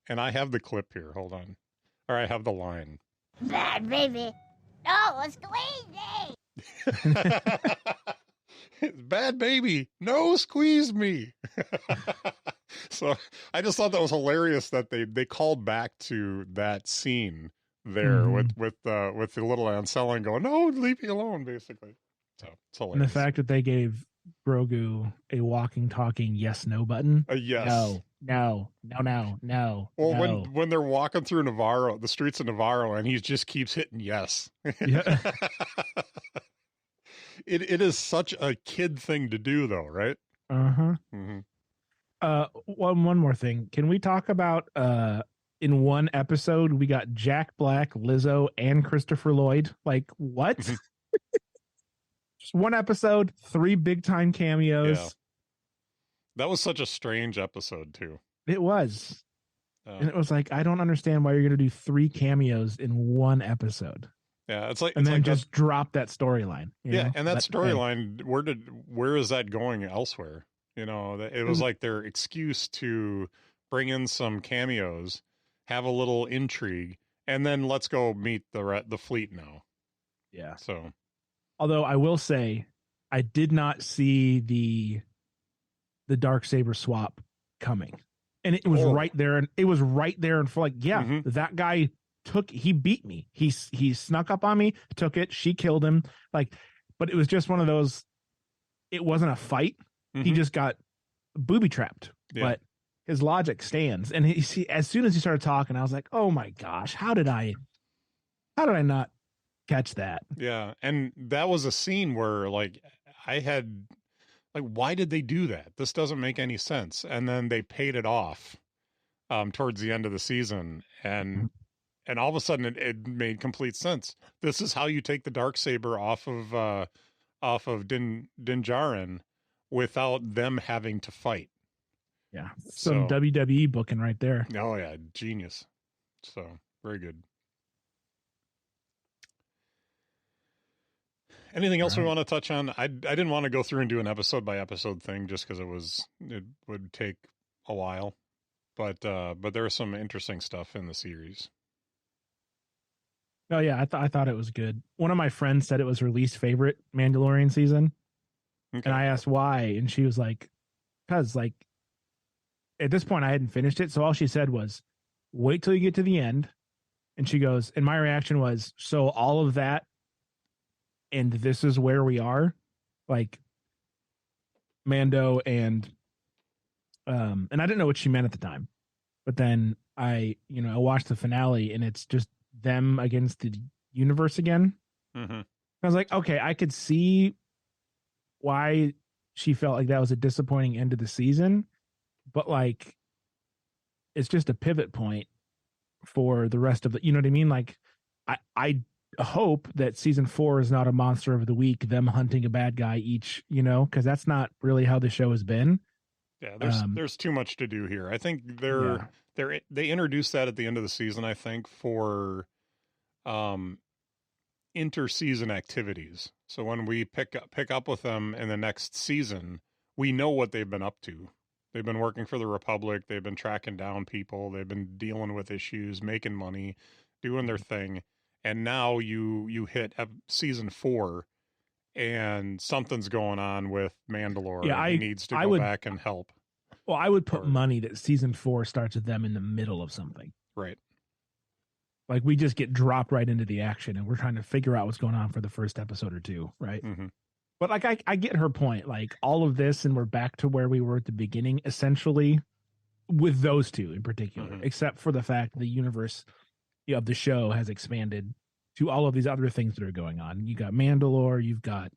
and I have the clip here. Hold on. Or I have the line. Bad baby. No, squeeze me. Bad baby. No, squeeze me. So I just thought that was hilarious that they called back to that scene there with the little Ancellan going, no, leave me alone, basically. So it's hilarious. And the fact that they gave Grogu a walking, talking yes/no button. Yes. No. Well, when they're walking through Navarro, the streets of Navarro, and he just keeps hitting yes. Yeah. It is such a kid thing to do, though, right? Uh-huh. One more thing. Can we talk about in one episode we got Jack Black, Lizzo, and Christopher Lloyd? Like, what? Just one episode, 3 big time cameos. Yeah. That was such a strange episode too. It was. And it was like, I don't understand why you're going to do 3 cameos in one episode. Yeah, it's like, and it's then like just drop that storyline. Yeah, and that storyline, where is that going elsewhere? You know, it was like their excuse to bring in some cameos, have a little intrigue, and then let's go meet the fleet now. Yeah. So, although I will say, I did not see the Darksaber swap coming, and it was right there, and it was right there, and for like, yeah, that guy he beat me. He snuck up on me, took it. She killed him. Like, but it was just one of those. It wasn't a fight. He just got booby trapped. Yeah. But his logic stands. And as soon as he started talking, I was like, oh my gosh, how did I not catch that? Yeah. And that was a scene where like I had like, why did they do that? This doesn't make any sense. And then they paid it off towards the end of the season. And all of a sudden it made complete sense. This is how you take the Darksaber off of Din Djarin without them having to fight. Yeah. Some WWE booking right there. Oh yeah. Genius. So very good. Anything else we want to touch on? I didn't want to go through and do an episode by episode thing just because it would take a while, but there was some interesting stuff in the series. Oh yeah. I thought it was good. One of my friends said it was her least favorite Mandalorian season. Okay. And I asked why, and she was like, because like at this point I hadn't finished it, so all she said was, wait till you get to the end. And she goes, and my reaction was, so all of that and this is where we are, like Mando and I didn't know what she meant at the time, but then I watched the finale and it's just them against the universe again. Mm-hmm. I was like, okay, I could see why she felt like that was a disappointing end of the season, but like it's just a pivot point for the rest of the, you know what I mean? Like I hope that season 4 is not a monster of the week, them hunting a bad guy each, because that's not really how the show has been. Yeah, there's too much to do here. I think they introduced that at the end of the season, I think, for inter-season activities. So when we pick up with them in the next season, we know what they've been up to. They've been working for the Republic, they've been tracking down people, they've been dealing with issues, making money, doing their thing. And now you hit season 4 and something's going on with Mandalore. Yeah, he needs to go back and help. Well, I would put money that season 4 starts with them in the middle of something. Right. Like we just get dropped right into the action and we're trying to figure out what's going on for the first episode or two, right? Mm-hmm. But like I get her point. Like all of this and we're back to where we were at the beginning, essentially, with those two in particular, except for the fact the universe of the show has expanded to all of these other things that are going on. You got Mandalore, you've got,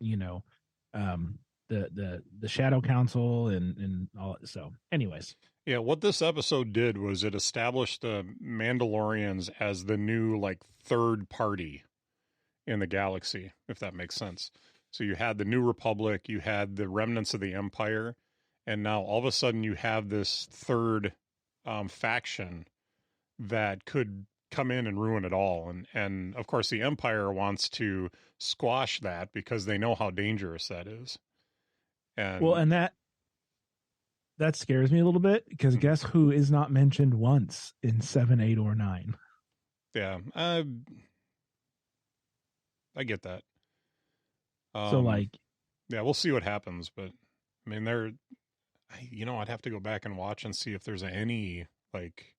the Shadow Council and all. So anyways. Yeah, what this episode did was it established the Mandalorians as the new like third party in the galaxy, if that makes sense. So you had the New Republic, you had the remnants of the Empire, and now all of a sudden you have this third faction that could come in and ruin it all. And of course the Empire wants to squash that because they know how dangerous that is. And that scares me a little bit because guess who is not mentioned once in 7, 8, or 9? Yeah, I get that. Yeah, we'll see what happens, but I mean, I'd have to go back and watch and see if there's any, like,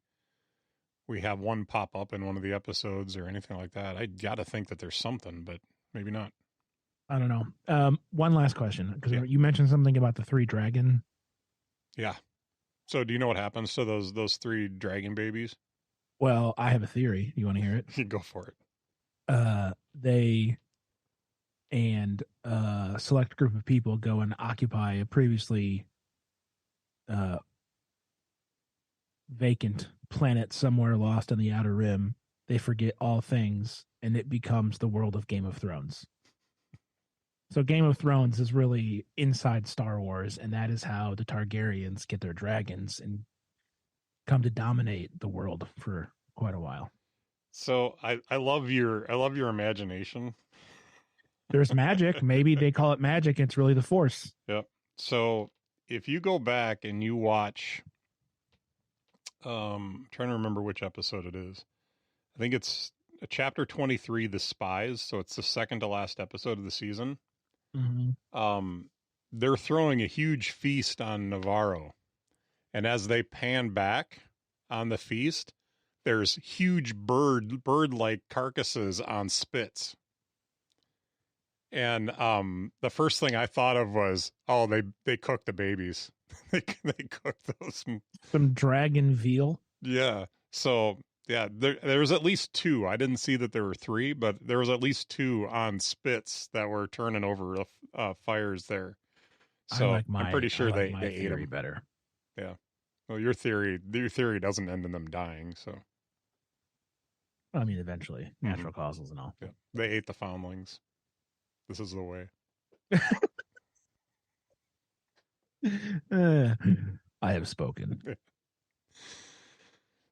we have one pop up in one of the episodes or anything like that. I got to think that there's something, but maybe not. I don't know. One last question, because you mentioned something about the 3 dragon. Yeah. So do you know what happens to those 3 dragon babies? Well, I have a theory. You want to hear it? Go for it. They and a select group of people go and occupy a previously vacant planet somewhere lost on the Outer Rim. They forget all things, and it becomes the world of Game of Thrones. So Game of Thrones is really inside Star Wars, and that is how the Targaryens get their dragons and come to dominate the world for quite a while. So I love your imagination. There's magic. Maybe they call it magic. It's really the Force. Yep. So if you go back and you watch, I'm trying to remember which episode it is. I think it's chapter 23, The Spies. So it's the second to last episode of the season. Mm-hmm. They're throwing a huge feast on Navarro. And as they pan back on the feast, there's huge bird-like carcasses on spits. And the first thing I thought of was, oh, they cooked the babies. they cooked those. Some dragon veal. Yeah. So yeah, there's at least 2. I didn't see that there were 3, but there was at least 2 on spits that were turning over fires there. So I'm pretty sure they ate them better. Yeah. Well, your theory doesn't end in them dying. So. I mean, eventually, natural causes and all. Yeah. They ate the foundlings. This is the way. I have spoken.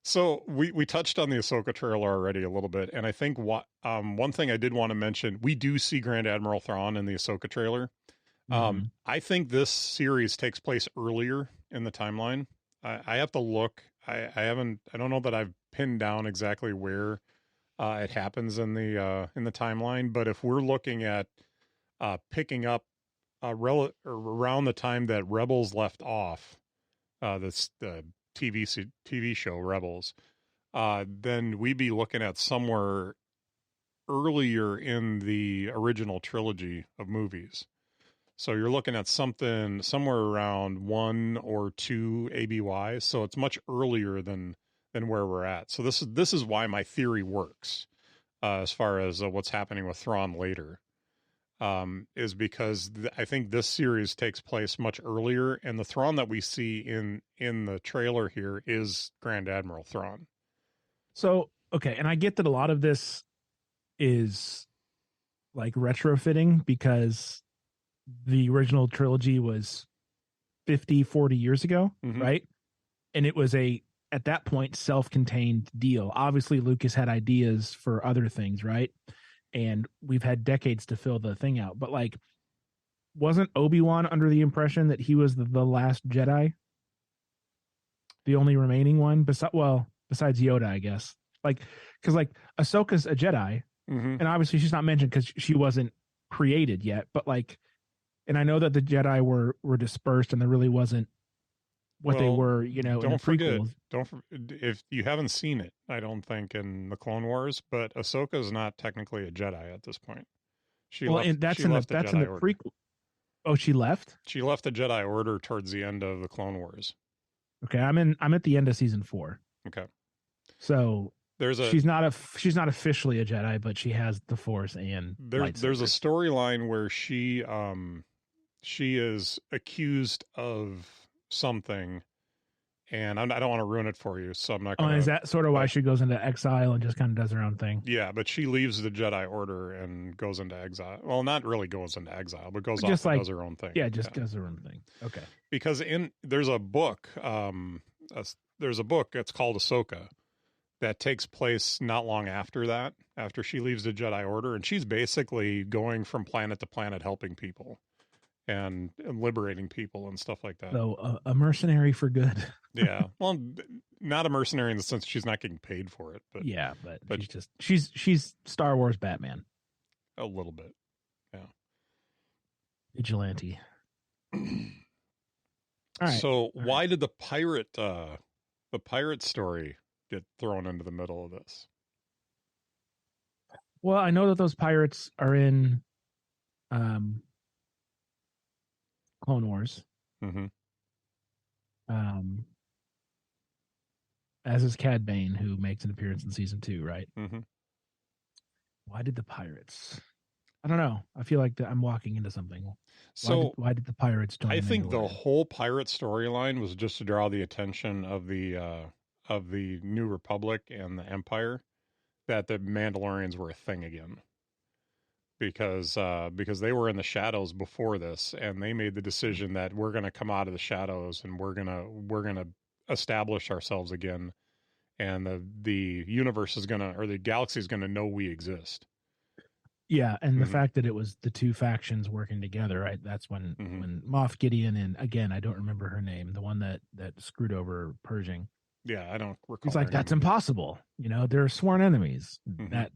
So we touched on the Ahsoka trailer already a little bit, and I think one thing I did want to mention, we do see Grand Admiral Thrawn in the Ahsoka trailer. I think this series takes place earlier in the timeline. I have to look. I don't know that I've pinned down exactly where it happens in the timeline, but if we're looking at picking up around the time that Rebels left off, the TV show Rebels, then we'd be looking at somewhere earlier in the original trilogy of movies. So you're looking at something somewhere around 1 or 2 ABY. So it's much earlier than where we're at. So this is why my theory works as far as what's happening with Thrawn later. Is because I think this series takes place much earlier, and the Thrawn that we see in the trailer here is Grand Admiral Thrawn. So, okay, and I get that a lot of this is like retrofitting because the original trilogy was 50, 40 years ago, right? And it was at that point, self-contained deal. Obviously, Lucas had ideas for other things, right? And we've had decades to fill the thing out. But like, wasn't Obi-Wan under the impression that he was the last Jedi? The only remaining one? Besides Yoda, I guess. Like, because like Ahsoka's a Jedi, and obviously she's not mentioned because she wasn't created yet. But like, and I know that the Jedi were dispersed, and there really wasn't what they were, in the prequels. If you haven't seen it, I don't think in the Clone Wars, but Ahsoka is not technically a Jedi at this point. That's in the prequel. Oh, she left? She left the Jedi Order towards the end of the Clone Wars. Okay, I'm at the end of season 4. Okay. So she's not officially a Jedi, but she has the Force and there's a storyline where she is accused of something, and I don't want to ruin it for you, so I'm not going to. Is that sort of why she goes into exile and just kind of does her own thing? Yeah, but she leaves the Jedi Order and goes into exile. Well, not really goes into exile, but goes off and does her own thing. Yeah, does her own thing. Okay. Because there's a book, it's called Ahsoka, that takes place not long after that, after she leaves the Jedi Order, and she's basically going from planet to planet helping people and liberating people and stuff like that. So a mercenary for good. Yeah. Well, not a mercenary in the sense she's not getting paid for it, but yeah, but she's Star Wars Batman. A little bit. Yeah. Vigilante. All right. So why did the pirate story get thrown into the middle of this? Well, I know that those pirates are in Clone Wars. As is Cad Bane, who makes an appearance in season 2, right? Why did the pirates? I don't know. I feel like I'm walking into something. Why did the pirates join? I think the whole pirate storyline was just to draw the attention of the New Republic and the Empire that the Mandalorians were a thing again. Because they were in the shadows before this, and they made the decision that we're going to come out of the shadows and we're gonna establish ourselves again, and the universe is the galaxy is gonna know we exist. Yeah, and the fact that it was the two factions working together, right? That's when Moff Gideon and, again, I don't remember her name, the one that screwed over Pershing. Yeah, I don't recall. He's like, that's impossible. They're sworn enemies.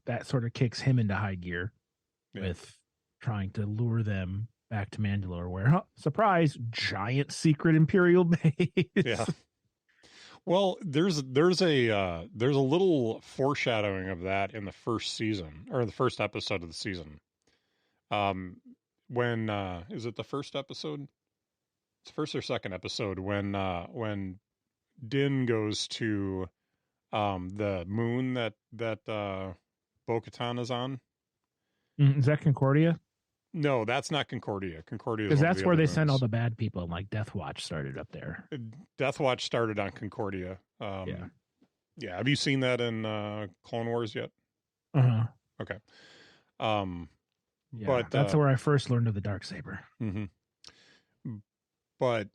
That sort of kicks him into high gear. Yeah. With trying to lure them back to Mandalore, where surprise, giant secret Imperial base. Yeah. Well, there's a little foreshadowing of that in the first season, or the first episode of the season. When is it the first episode? It's the first or second episode when Din goes to the moon that Bo-Katan is on. Is that Concordia? No, that's not Concordia. Concordia, because that's where they send all the bad people. Like Death Watch started up there. Death Watch started on Concordia. Yeah. Have you seen that in Clone Wars yet? Okay. Yeah, but that's where I first learned of the Darksaber. But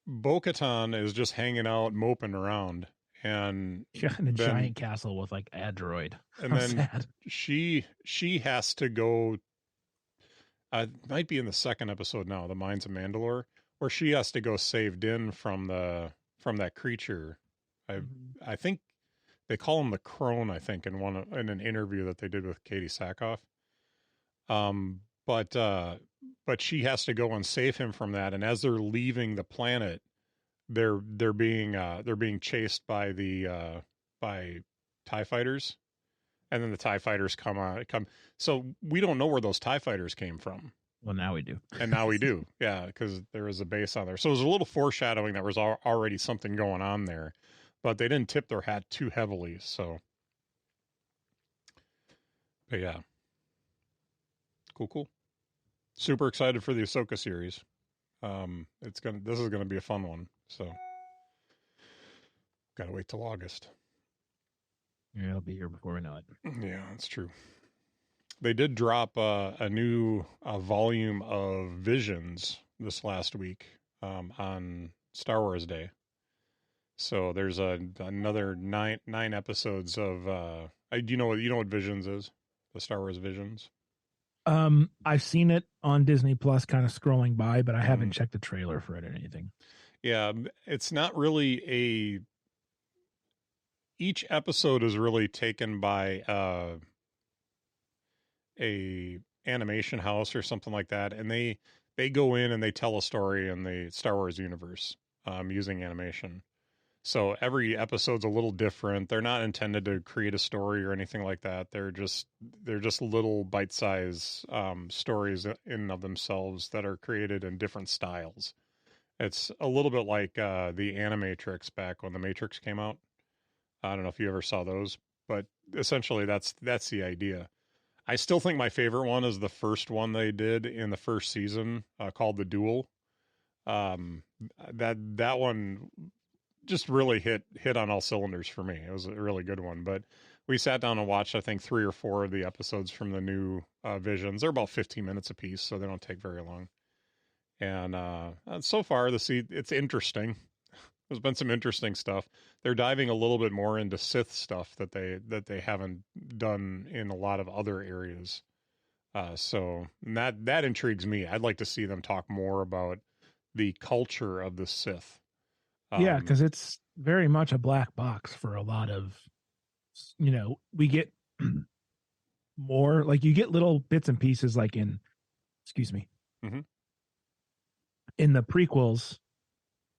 Bo-Katan is just hanging out, moping around. And in a giant castle with like a droid. And then sad. she has to go. Might be in the second episode now, The Mines of Mandalore, where she has to go save Din from that creature. I think they call him the Crone. I think in an interview that they did with Katie Sackhoff. But she has to go and save him from that. And as they're leaving the planet, they're being chased by TIE fighters, And then the TIE fighters come. So we don't know where those TIE fighters came from. Well, now we do. And now we do. Yeah, because there was a base on there. So there's a little foreshadowing that was already something going on there. But they didn't tip their hat too heavily. So, but yeah. Cool. Super excited for the Ahsoka series. This is gonna be a fun one. So, gotta wait till August. Yeah, it'll be here before we know it. Yeah, that's true. They did drop a new volume of Visions this last week on Star Wars Day. So there's another nine episodes of. Do you know what Visions is? The Star Wars Visions. I've seen it on Disney Plus, kind of scrolling by, but I haven't checked the trailer for it or anything. Yeah, it's not really each episode is really taken by a animation house or something like that, and they go in and they tell a story in the Star Wars universe using animation. So every episode's a little different. They're not intended to create a story or anything like that. They're just little bite-size stories in and of themselves that are created in different styles. It's a little bit like the Animatrix back when the Matrix came out. I don't know if you ever saw those, but essentially that's the idea. I still think my favorite one is the first one they did in the first season called The Duel. That one just really hit on all cylinders for me. It was a really good one, but we sat down and watched, I think, 3 or 4 of the episodes from the new Visions. They're about 15 minutes apiece, so they don't take very long. And so far, it's interesting. There's been some interesting stuff. They're diving a little bit more into Sith stuff that they haven't done in a lot of other areas. So that intrigues me. I'd like to see them talk more about the culture of the Sith. Yeah, because it's very much a black box for a lot of, we get more, like you get little bits and pieces, like in in the prequels,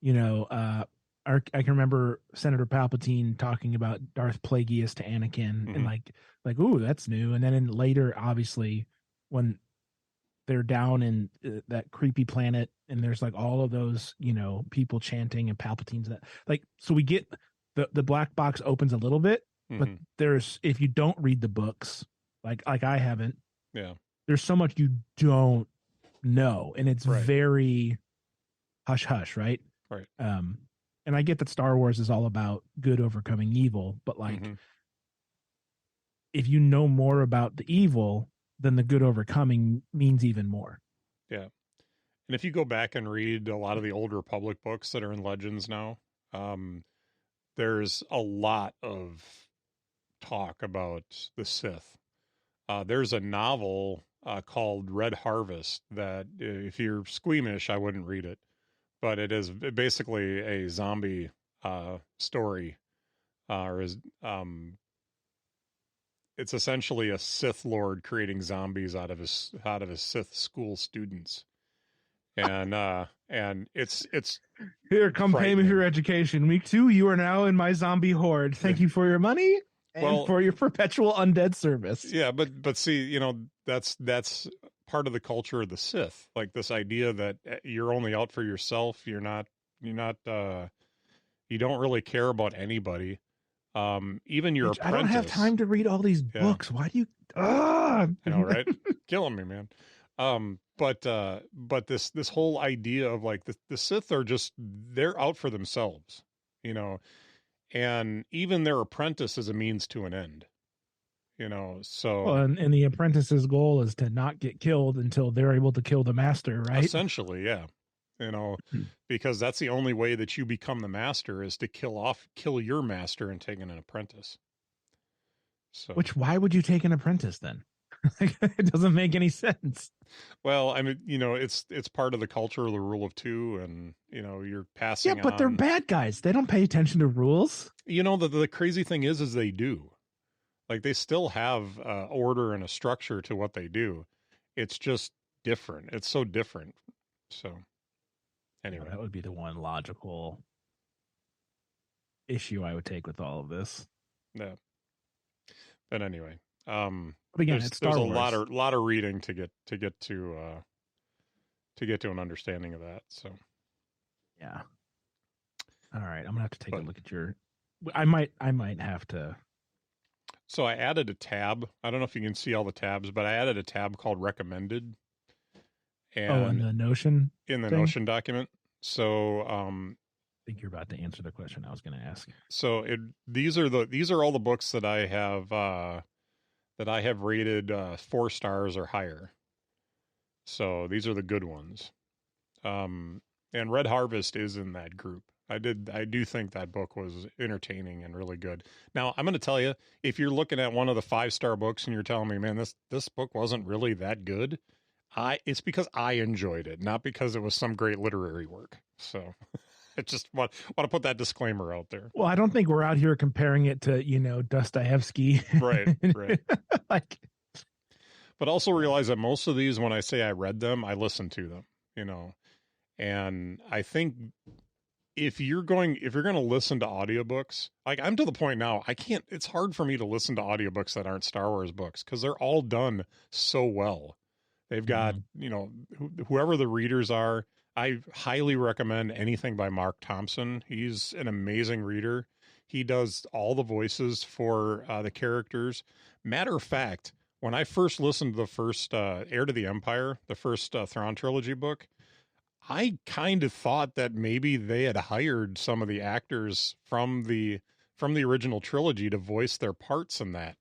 I can remember Senator Palpatine talking about Darth Plagueis to Anakin, and like, ooh, that's new. And then in later, obviously, when they're down in that creepy planet, and there's like all of those, people chanting, and Palpatine's that, like, so we get the black box opens a little bit, but there's, if you don't read the books, like I haven't, there's so much you don't know, and it's very hush hush, right? And I get that Star Wars is all about good overcoming evil, but like, if you know more about the evil, then the good overcoming means even more. Yeah. And if you go back and read a lot of the old Republic books that are in Legends now, there's a lot of talk about the Sith. There's a novel called Red Harvest that, if you're squeamish, I wouldn't read it. But it is basically a zombie story, it's essentially a Sith Lord creating zombies out of his Sith school students, and it's here, come pay me for your education. Week 2, you are now in my zombie horde. Thank you for your money and for your perpetual undead service. Yeah, but see, that's part of the culture of the Sith, like this idea that you're only out for yourself. You're not you don't really care about anybody. Even your apprentice. I don't have time to read all these books. Why do you I know, right? Killing me, man. But this whole idea of like the Sith are they're out for themselves, and even their apprentice is a means to an end. So and the apprentice's goal is to not get killed until they're able to kill the master, right? Essentially, yeah. Because that's the only way that you become the master is to kill your master and take in an apprentice. So, why would you take an apprentice then? It doesn't make any sense. Well, I mean, it's part of the culture of the rule of 2, and you're passing. Yeah, but they're bad guys. They don't pay attention to rules. The crazy thing is they do. Like, they still have order and a structure to what they do. It's just different. It's so different. So, anyway. That would be the one logical issue I would take with all of this. Yeah. But anyway, but again, it's Star there's Wars. a lot of reading to get to an understanding of that. So yeah. All right, I'm gonna have to take a look at your. I might have to. So I added a tab. I don't know if you can see all the tabs, but I added a tab called recommended. And in the Notion Notion document. So I think you're about to answer the question I was going to ask. So these are all the books that I have rated 4 stars or higher. So these are the good ones. And Red Harvest is in that group. I do think that book was entertaining and really good. Now, I'm going to tell you, if you're looking at one of the 5-star books and you're telling me, man, this book wasn't really that good, it's because I enjoyed it, not because it was some great literary work. So I just want to put that disclaimer out there. Well, I don't think we're out here comparing it to, Dostoevsky. Right. Like, but also realize that most of these, when I say I read them, I listened to them, and I think if you're going to listen to audiobooks, like I'm to the point now, it's hard for me to listen to audiobooks that aren't Star Wars books because they're all done so well. They've got, whoever the readers are. I highly recommend anything by Mark Thompson. He's an amazing reader. He does all the voices for the characters. Matter of fact, when I first listened to the first Heir to the Empire, the first Thrawn trilogy book, I kind of thought that maybe they had hired some of the actors from the original trilogy to voice their parts in that.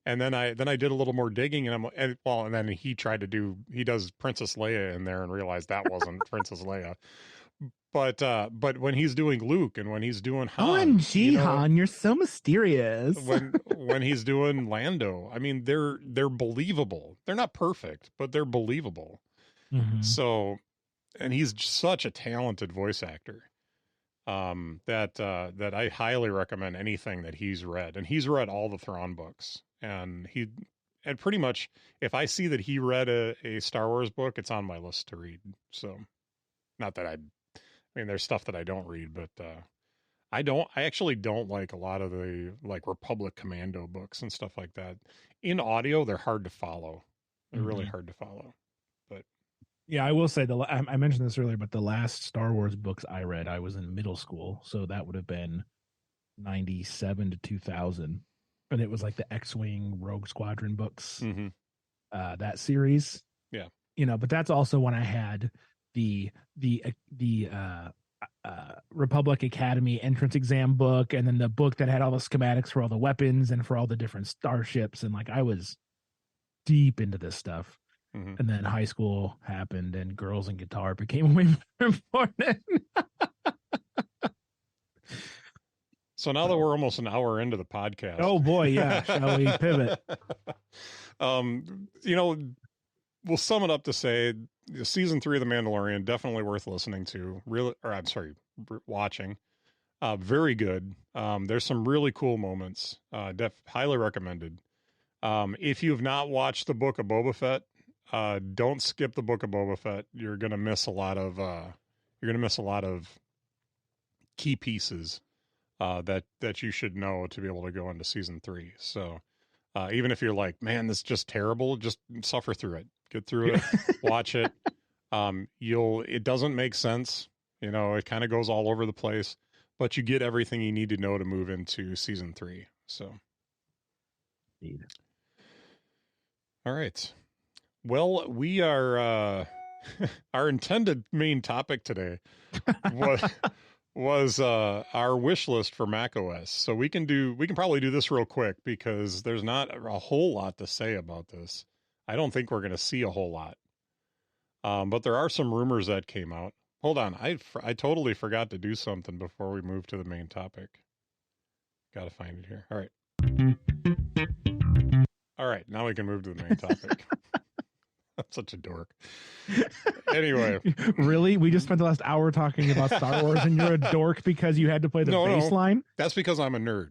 And then I did a little more digging, and then he does Princess Leia in there and realized that wasn't Princess Leia. But when he's doing Luke and when he's doing Han, Han, you're so mysterious. when he's doing Lando, I mean they're believable. They're not perfect, but they're believable. Mm-hmm. So, and he's such a talented voice actor. That I highly recommend anything that he's read, and he's read all the Thrawn books. And pretty much, if I see that he read a Star Wars book, it's on my list to read. So, not that there's stuff that I don't read, but I actually don't like a lot of the Republic Commando books and stuff like that. In audio, they're hard to follow. They're really hard to follow. But yeah, I will say I mentioned this earlier, but the last Star Wars books I read, I was in middle school, so that would have been 97 to 2000. And it was like the X-Wing Rogue Squadron books, that series. Yeah. But that's also when I had the Republic Academy entrance exam book, and then the book that had all the schematics for all the weapons and for all the different starships. And I was deep into this stuff. And then high school happened and girls and guitar became way more important. So now that we're almost an hour into the podcast. Oh boy, yeah. Shall we pivot? We'll sum it up to say season 3 of The Mandalorian, definitely worth listening to. Watching. Very good. There's some really cool moments. Highly recommended. If you've not watched the Book of Boba Fett, don't skip the Book of Boba Fett. You're gonna miss a lot of key pieces that you should know to be able to go into season 3. So even if you're like, man, this is just terrible, just suffer through it. Get through it. Watch it. It doesn't make sense. It kind of goes all over the place, but you get everything you need to know to move into season 3. So. Indeed. All right. Well, we are our intended main topic today was our wish list for macOS. So we can probably do this real quick because there's not a whole lot to say about this. I don't think we're going to see a whole lot. But there are some rumors that came out. Hold on. I totally forgot to do something before we move to the main topic. Got to find it here. All right. All right. Now we can move to the main topic. I'm such a dork. Anyway. Really? We just spent the last hour talking about Star Wars and you're a dork because you had to play the baseline? No. That's because I'm a nerd.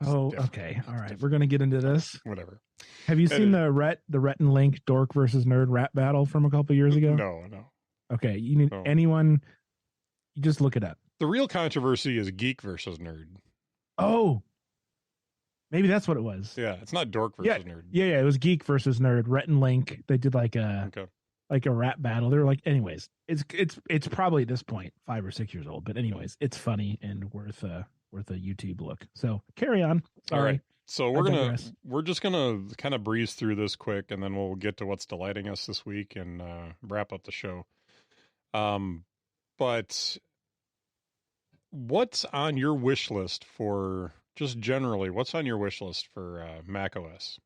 Oh, okay. All right. We're going to get into this. Whatever. Have you seen the Rhett and Link dork versus nerd rap battle from a couple years ago? No. Okay. You need anyone, you just look it up. The real controversy is geek versus nerd. Oh. Maybe that's what it was. Yeah, it's not dork versus nerd. Yeah. It was geek versus nerd. Rhett and Link. They did like a rap battle. They were like, anyways, it's probably at this point 5 or 6 years old. But anyways, it's funny and worth a YouTube look. So carry on. Sorry. All right. So we're just gonna kind of breeze through this quick, and then we'll get to what's delighting us this week and wrap up the show. But what's on your wish list for just generally? What's on your wish list for Mac OS?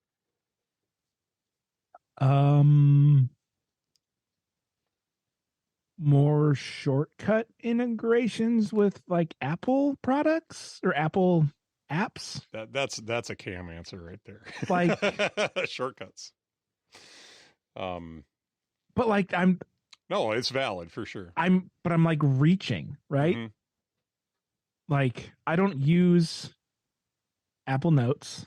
More shortcut integrations with like Apple products or Apple apps. That's a Cam answer right there. Like shortcuts. But like no, it's valid for sure. I'm like reaching, right? Mm-hmm. Like I don't use Apple Notes.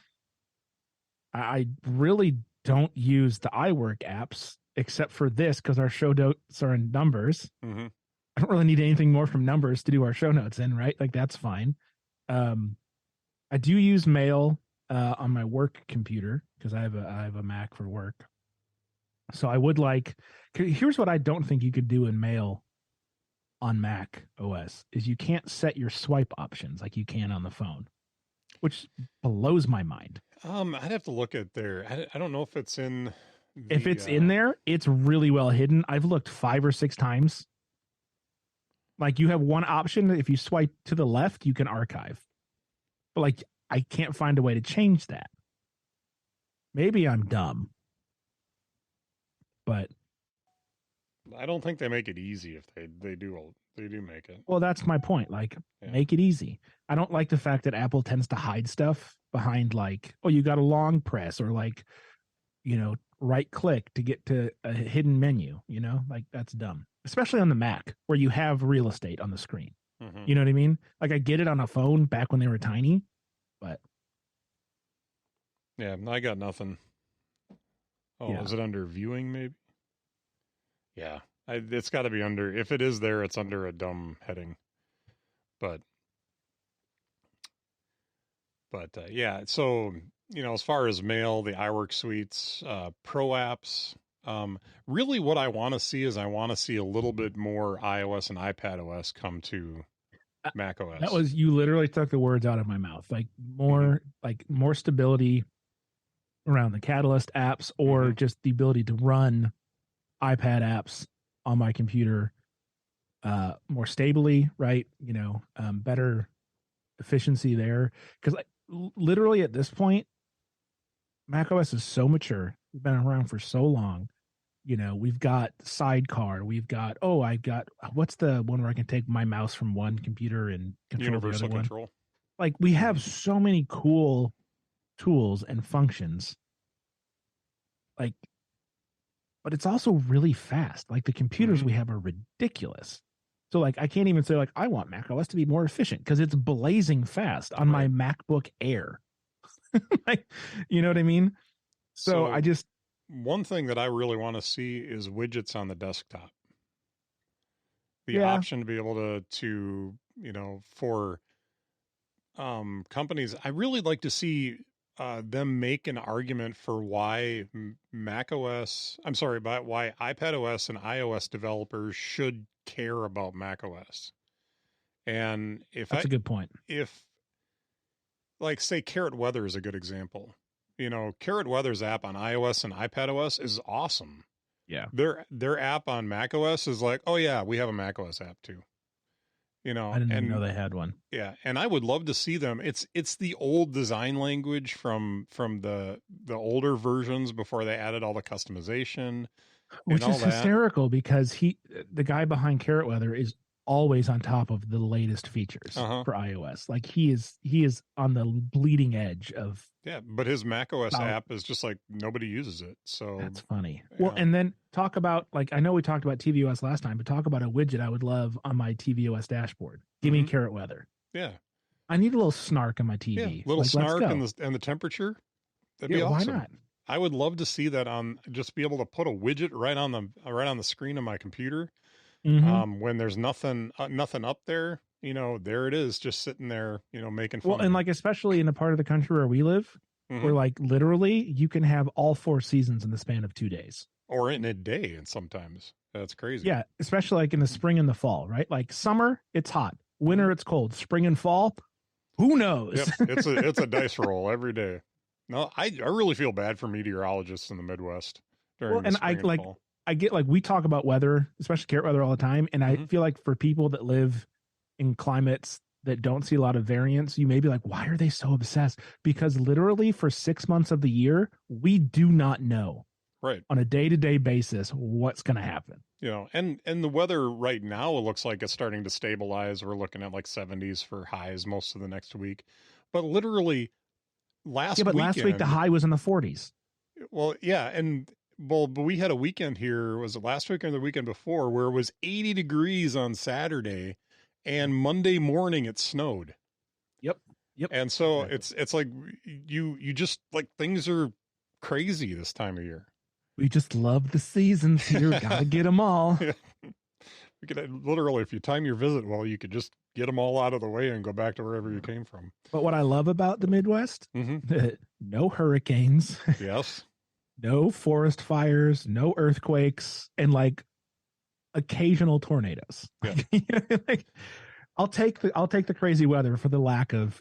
I really don't use the iWork apps except for this because our show notes are in Numbers. Mm-hmm. I don't really need anything more from Numbers to do our show notes in, right? Like that's fine. I do use Mail on my work computer because I have a Mac for work. So I would like. Here's what I don't think you could do in Mail on Mac OS is you can't set your swipe options like you can on the phone, which blows my mind. I'd have to look at there. I don't know if it's in. If it's in there, it's really well hidden. I've looked 5 or 6 times. Like you have one option. If you swipe to the left, you can archive. But like I can't find a way to change that. Maybe I'm dumb. But I don't think they make it easy if they do make it. Well, that's my point. Like make it easy. I don't like the fact that Apple tends to hide stuff behind like, oh, you got a long press or like, right click to get to a hidden menu, like that's dumb, especially on the Mac where you have real estate on the screen. Mm-hmm. You know what I mean? Like I get it on a phone back when they were tiny, but yeah, I got nothing. Oh, is it under viewing maybe? Yeah, it's got to be under. If it is there, it's under a dumb heading. But yeah. So as far as Mail, the iWork suites, Pro apps, really what I want to see is I want to see a little bit more iOS and iPad OS come to Mac OS. That was, you literally took the words out of my mouth. Like more stability around the Catalyst apps or just the ability to run iPad apps on my computer more stably, right? Better efficiency there. Because literally at this point, macOS is so mature. We've been around for so long. We've got Sidecar. We've got what's the one where I can take my mouse from one computer and control Universal the other control. One? Like we have so many cool tools and functions. Like, but it's also really fast. Like the computers we have are ridiculous. So like I can't even say like I want macOS to be more efficient because it's blazing fast on my MacBook Air. Like, you know what I mean? So I just, one thing that I really want to see is widgets on the desktop. The option to be able to for companies, I really like to see them make an argument for why why iPadOS and iOS developers should care about macOS. And that's a good point. If like say Carrot Weather is a good example. Carrot Weather's app on iOS and iPadOS is awesome. Yeah. Their app on macOS is like, oh yeah, we have a macOS app too. I didn't even know they had one. Yeah, and I would love to see them. It's the old design language from the older versions before they added all the customization. Which is hysterical because the guy behind Carrot Weather is always on top of the latest features for iOS. Like he is on the bleeding edge of. Yeah, but his macOS app is just like nobody uses it. So that's funny. Yeah. Well, and then talk about like I know we talked about tvOS last time, but talk about a widget I would love on my tvOS dashboard. Give me Carrot Weather. Yeah, I need a little snark on my TV. Yeah, little snark and the temperature. That'd be awesome. Why not? I would love to see that on. Just be able to put a widget right on the screen of my computer. When there's nothing up there, there it is, just sitting there, making fun. Well, and like especially in the part of the country where we live, where like literally you can have all 4 seasons in the span of 2 days, or in a day, and sometimes that's crazy. Yeah, especially like in the spring and the fall, right? Like summer, it's hot. Winter, it's cold. Spring and fall, who knows? Yep, it's a dice roll every day. No, I really feel bad for meteorologists in the Midwest during the spring and fall. I get like we talk about weather, especially carrot weather all the time, and I feel like for people that live in climates that don't see a lot of variance, you may be like, why are they so obsessed? Because literally for 6 months of the year, we do not know, right, on a day-to-day basis what's going to happen. And the weather right now, it looks like it's starting to stabilize. We're looking at like 70s for highs most of the next week, but literally last week the high was in the 40s. Well, yeah, but we had a weekend here. Was it last weekend or the weekend before where it was 80 degrees on Saturday, and Monday morning it snowed. Yep. And so exactly. It's like you just like things are crazy this time of year. We just love the seasons here. Gotta get them all. Yeah. We could literally, if you time your visit well, you could just get them all out of the way and go back to wherever you came from. But what I love about the Midwest, no hurricanes. Yes. No forest fires, no earthquakes, and like occasional tornadoes. Yeah. Like, I'll take the crazy weather for the lack of,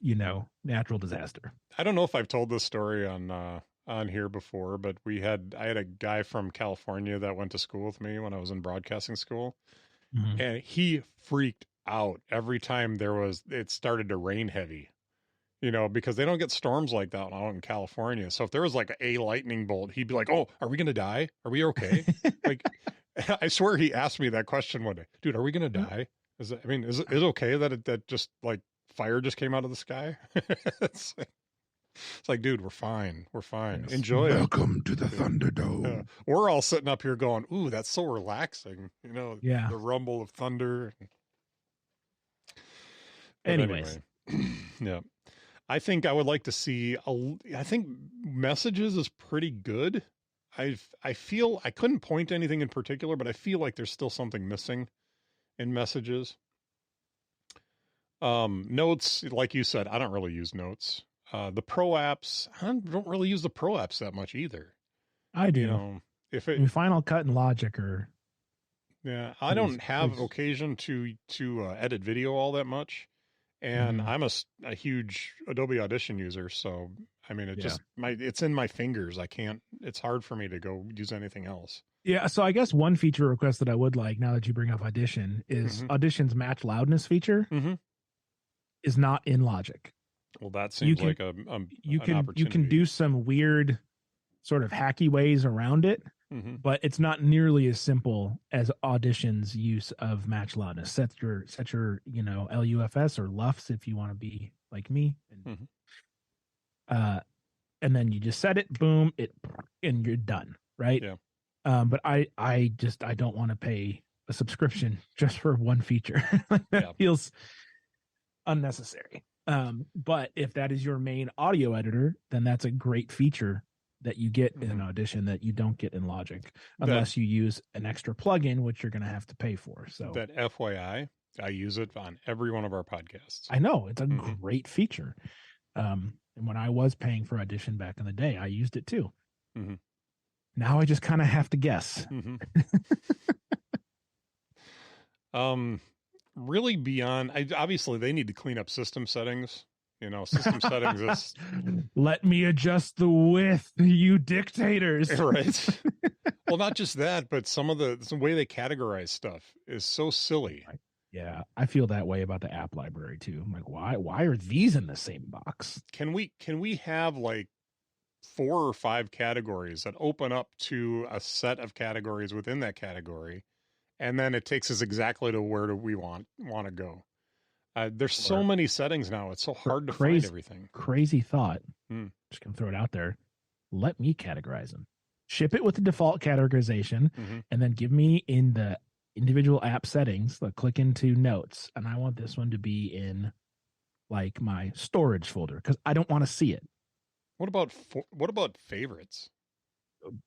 natural disaster. I don't know if I've told this story on here before, but I had a guy from California that went to school with me when I was in broadcasting school, and he freaked out every time it started to rain heavy. Because they don't get storms like that out in California. So if there was like a lightning bolt, he'd be like, "Oh, are we going to die? Are we okay?" Like, I swear he asked me that question one day. Dude, are we going to die? Is it okay that just like fire just came out of the sky? It's like, dude, we're fine. We're fine. Yes. Enjoy Welcome to the Thunderdome. Yeah. We're all sitting up here going, "Ooh, that's so relaxing." Yeah. The rumble of thunder. Anyways. Yeah. I think I would like to see I think messages is pretty good. I feel I couldn't point to anything in particular, but I feel like there's still something missing in messages. Notes, like you said, I don't really use notes. The pro apps, I don't really use the pro apps that much either. I do. Final Cut and Logic are. Yeah, I don't have occasion to edit video all that much. And I'm a huge Adobe Audition user, so it's in my fingers. It's hard for me to go use anything else. Yeah, so I guess one feature request that I would like, now that you bring up Audition, is Audition's match loudness feature is not in Logic. Well, that seems like an opportunity. You can do some weird sort of hacky ways around it, but it's not nearly as simple as Audition's use of match loudness. Set your LUFS or LUFS if you want to be like me, and then you just set it, boom, and you're done, right? Yeah. But I don't want to pay a subscription just for one feature. That feels unnecessary. But if that is your main audio editor, then that's a great feature that you get in Audition that you don't get in Logic unless you use an extra plugin, which you're going to have to pay for. So that FYI, I use it on every one of our podcasts. I know it's a great feature. And when I was paying for Audition back in the day, I used it too. Now I just kind of have to guess. Really beyond, obviously they need to clean up system settings. System settings is... Let me adjust the width, you dictators. Right. Well, not just that, but some way they categorize stuff is so silly. Yeah, I feel that way about the app library too. I'm like, why are these in the same box? Can we have like 4 or 5 categories that open up to a set of categories within that category, and then it takes us exactly to where do we want to go? There's so many settings now. It's so hard to find everything. Crazy thought. Just gonna throw it out there. Let me categorize them. Ship it with the default categorization, and then give me in the individual app settings. Click into notes, and I want this one to be in like my storage folder because I don't want to see it. What about favorites?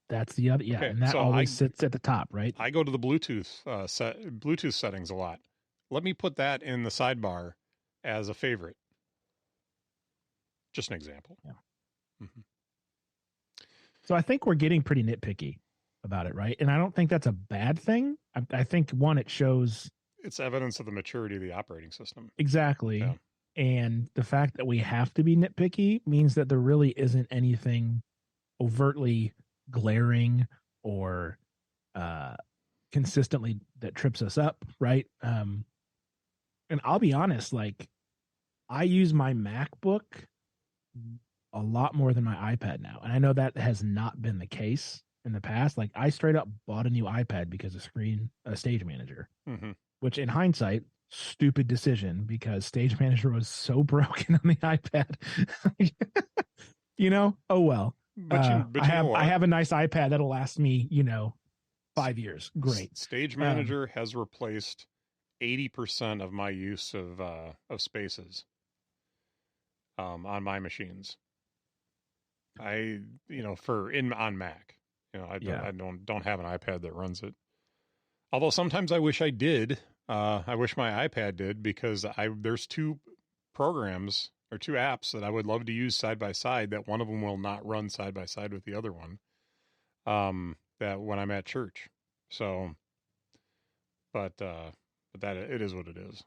That's the other, and that always sits at the top, right? I go to the Bluetooth Bluetooth settings a lot. let me put that in the sidebar as a favorite. Just an example. Yeah. So I think we're getting pretty nitpicky about it, right? And I don't think that's a bad thing. I think, one, it shows... It's evidence of the maturity of the operating system. Exactly. Yeah. And the fact that we have to be nitpicky means that there really isn't anything overtly glaring or consistently that trips us up, right? And I'll be honest, like, I use my MacBook a lot more than my iPad now. And I know that has not been the case in the past. Like, I straight up bought a new iPad because of Stage Manager, which in hindsight, stupid decision, because Stage Manager was so broken on the iPad. Oh well. I have a nice iPad that'll last me, 5 years. Great. Stage Manager has replaced 80% of my use of spaces on my machines. On Mac. I don't have an iPad that runs it. Although sometimes I wish I did. I wish my iPad did, because there's two programs or two apps that I would love to use side by side, that one of them will not run side by side with the other one. That when I'm at church. So, but that it is what it is.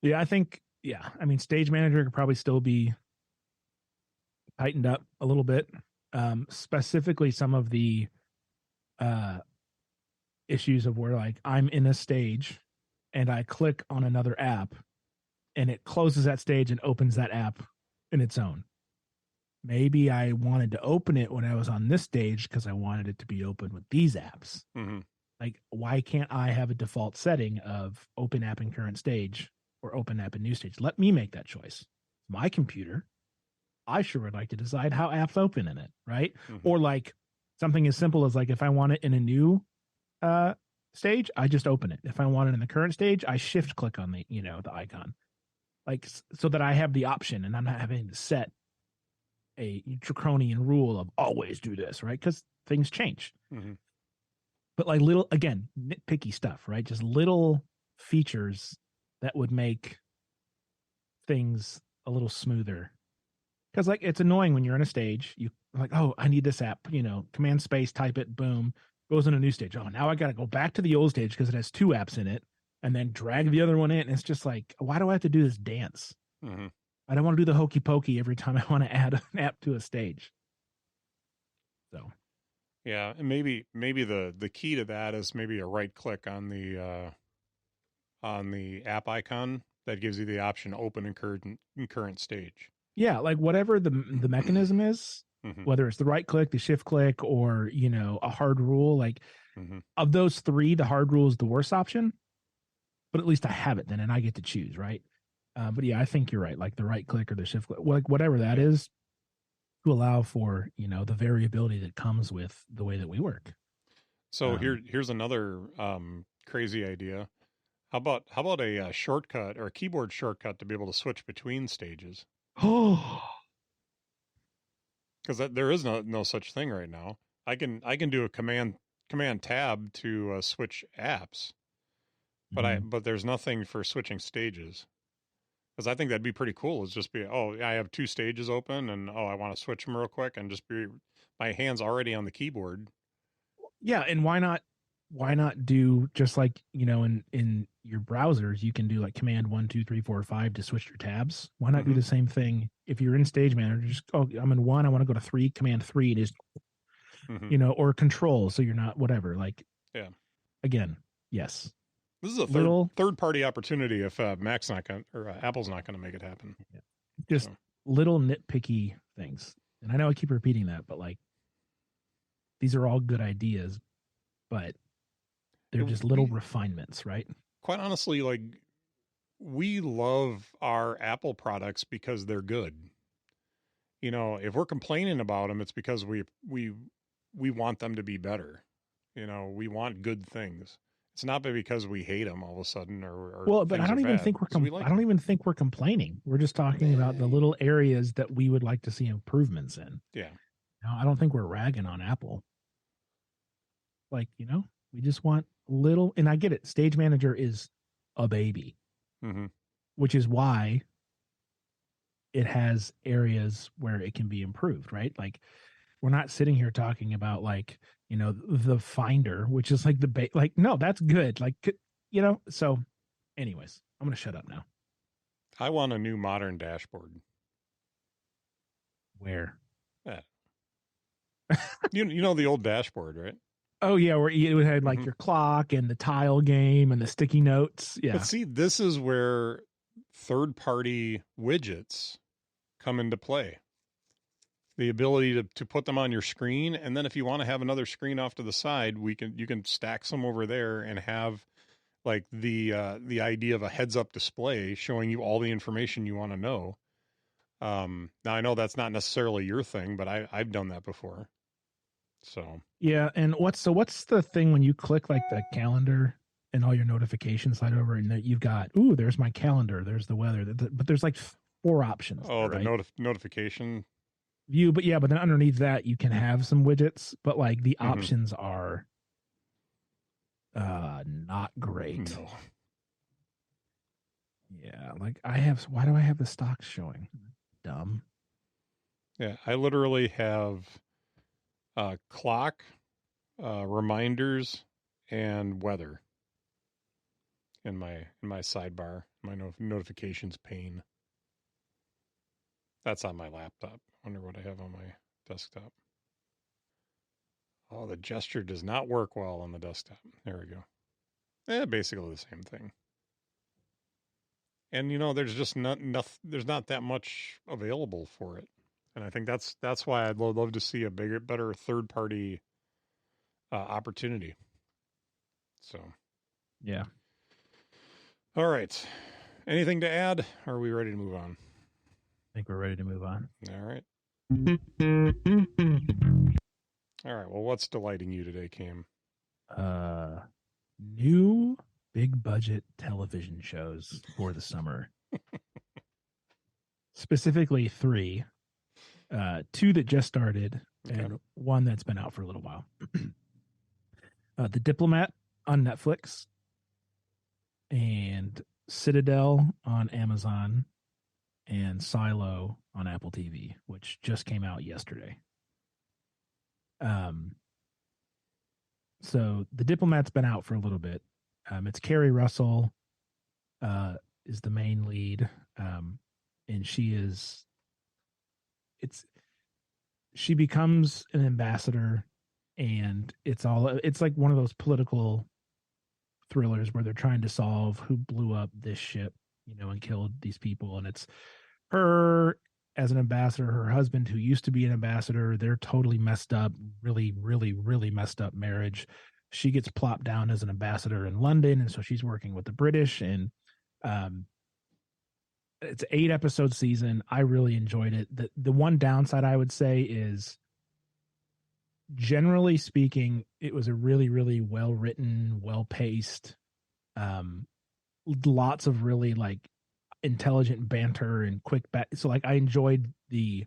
Yeah, I think, I mean, Stage Manager could probably still be tightened up a little bit. Specifically some of the issues of where, like, I'm in a stage and I click on another app and it closes that stage and opens that app in its own. Maybe I wanted to open it when I was on this stage because I wanted it to be open with these apps. Like, why can't I have a default setting of open app in current stage or open app in new stage? Let me make that choice. My computer, I sure would like to decide how apps open in it, right? Or like something as simple as, like, if I want it in a new stage, I just open it. If I want it in the current stage, I shift click on the icon, like, so that I have the option and I'm not having to set a draconian rule of always do this, right? Because things change. But like little, again, nitpicky stuff, right? Just little features that would make things a little smoother. Because, like, it's annoying when you're on a stage, you like, oh, I need this app, command space, type it, boom, goes in a new stage. Oh, now I got to go back to the old stage because it has two apps in it, and then drag the other one in. And it's just like, why do I have to do this dance? I don't want to do the hokey pokey every time I want to add an app to a stage. So, yeah, and maybe the key to that is maybe a right click on the app icon that gives you the option open in current stage. Yeah, like whatever the mechanism is, whether it's the right click, the shift click, or a hard rule. Like, of those three, the hard rule is the worst option. But at least I have it then, and I get to choose, right? But yeah, I think you're right. Like the right click or the shift click, like whatever that is, to allow for the variability that comes with the way that we work. So here's another crazy idea. How about a shortcut or a keyboard shortcut to be able to switch between stages? Oh, because there is no such thing right now. I can do a command tab to switch apps, but there's nothing for switching stages. Because I think that'd be pretty cool. Is just be, I have two stages open, and I want to switch them real quick, and just be my hand's already on the keyboard. Yeah, and why not do just like in your browsers, you can do like command 1, 2, 3, 4, 5 to switch your tabs. Why not do the same thing if you're in Stage Manager? Just I'm in 1, I want to go to 3, command 3, and just or control, so you're not whatever. Like, yeah, again, yes. This is a third party opportunity if Mac's not going or Apple's not going to make it happen. Yeah. Just little nitpicky things, and I know I keep repeating that, but like these are all good ideas, but they're just little refinements, right? Quite honestly, like, we love our Apple products because they're good. If we're complaining about them, it's because we want them to be better. We want good things. It's not because we hate them all of a sudden, or but I don't even think I don't even think we're complaining. We're just talking about the little areas that we would like to see improvements in. Yeah. I don't think we're ragging on Apple. Like, We just want little, and I get it. Stage manager is a baby, which is why it has areas where it can be improved, right? Like we're not sitting here talking about like, the Finder, which is like no, that's good. Like, so anyways, I'm going to shut up now. I want a new modern dashboard. Where? Yeah. you know the old dashboard, right? Oh yeah, where it had like your clock and the tile game and the sticky notes. Yeah. But see, this is where third-party widgets come into play. The ability to put them on your screen, and then if you want to have another screen off to the side, you can stack some over there and have like the idea of a heads-up display showing you all the information you want to know. Now I know that's not necessarily your thing, but I've done that before. So yeah, and what's the thing when you click like the calendar and all your notifications slide over, and you've got there's my calendar, there's the weather, but there's like 4 options. Oh, there, the right? notification view, but then underneath that you can have some widgets, but like the options are not great. No. Yeah, like why do I have the stocks showing? Dumb. Yeah, I literally have clock, reminders, and weather in my sidebar, my notifications pane. That's on my laptop. I wonder what I have on my desktop. Oh, the gesture does not work well on the desktop. There we go. Basically the same thing. And there's just there's not that much available for it. And I think that's why I'd love to see a better third-party opportunity. So, yeah. All right. Anything to add? Or are we ready to move on? I think we're ready to move on. All right. All right. Well, what's delighting you today, Cam? New big budget television shows for the summer. Specifically 3. 2 that just started, and 1 that's been out for a little while. The Diplomat on Netflix, and Citadel on Amazon, and Silo on Apple TV, which just came out yesterday. So The Diplomat's been out for a little bit. It's Carrie Russell is the main lead, and she becomes an ambassador, and it's like one of those political thrillers where they're trying to solve who blew up this ship, and killed these people. And it's her as an ambassador, her husband, who used to be an ambassador. They're totally messed up, really, really, really messed up marriage. She gets plopped down as an ambassador in London, and so she's working with the British. And it's an 8-episode season. I really enjoyed it. The one downside I would say is, generally speaking, it was a really, really well written, well paced, lots of really like intelligent banter and quick so like I enjoyed the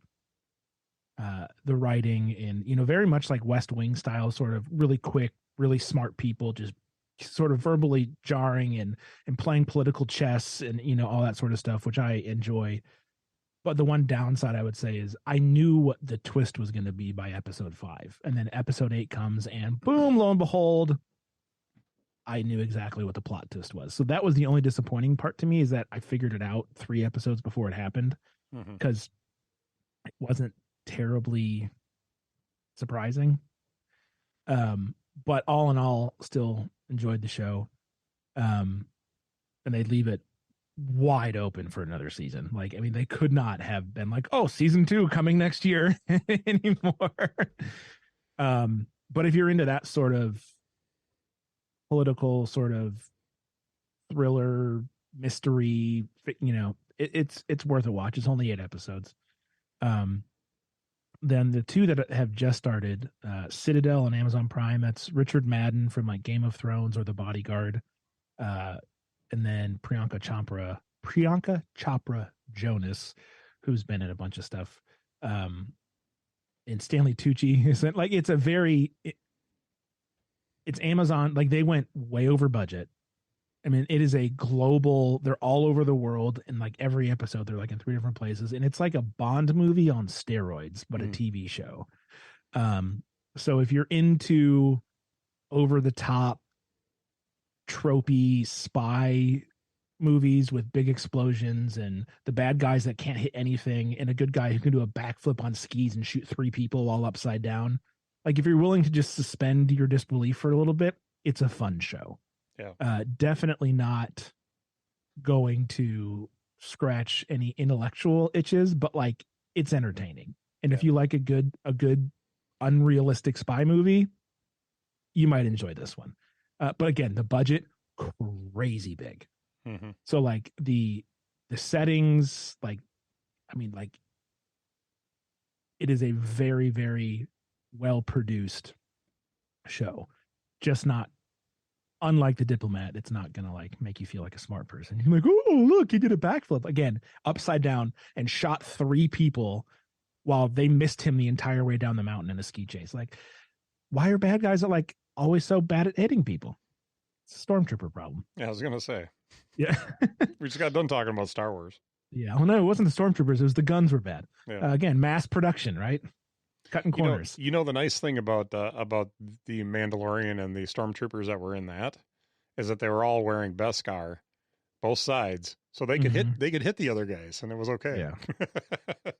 writing, and very much like West Wing style, sort of really quick, really smart people just sort of verbally jarring and playing political chess and all that sort of stuff, which I enjoy. But the one downside I would say is I knew what the twist was going to be by episode 5, and then episode 8 comes, and boom, lo and behold, I knew exactly what the plot twist was. So that was the only disappointing part to me, is that I figured it out 3 episodes before it happened, because it wasn't terribly surprising. But all in all, still enjoyed the show. And they leave it wide open for another season. Like, I mean, they could not have been like, oh, season 2 coming next year anymore. But if you're into that sort of political sort of thriller mystery, it's worth a watch. It's only 8 episodes. Then the 2 that have just started, Citadel on Amazon Prime. That's Richard Madden from like Game of Thrones or The Bodyguard. And then Priyanka Chopra Jonas, who's been in a bunch of stuff. And Stanley Tucci is like, it's it's Amazon. Like they went way over budget. I mean, it is a global, they're all over the world. And like every episode, they're like in 3 different places. And it's like a Bond movie on steroids, but a TV show. So if you're into over the top, tropey spy movies with big explosions and the bad guys that can't hit anything and a good guy who can do a backflip on skis and shoot 3 people all upside down. Like if you're willing to just suspend your disbelief for a little bit, it's a fun show. Yeah. Definitely not going to scratch any intellectual itches, but like it's entertaining. And if you like a good unrealistic spy movie, you might enjoy this one. But again, the budget crazy big. So like the settings, like I mean, like it is a very, very well produced show. Just not unlike The Diplomat, it's not gonna like make you feel like a smart person. You're like, oh look, he did a backflip again, upside down, and shot 3 people while they missed him the entire way down the mountain in a ski chase. Like, why are bad guys like always so bad at hitting people? It's a stormtrooper problem. Yeah, I was gonna say. Yeah. We just got done talking about Star Wars. Yeah. Well, no, it wasn't the stormtroopers. It was the guns were bad. Yeah. Again, mass production, right? Cutting corners. You know the nice thing about the Mandalorian and the stormtroopers that were in that is that they were all wearing Beskar, both sides, so they could hit the other guys, and it was okay. Yeah.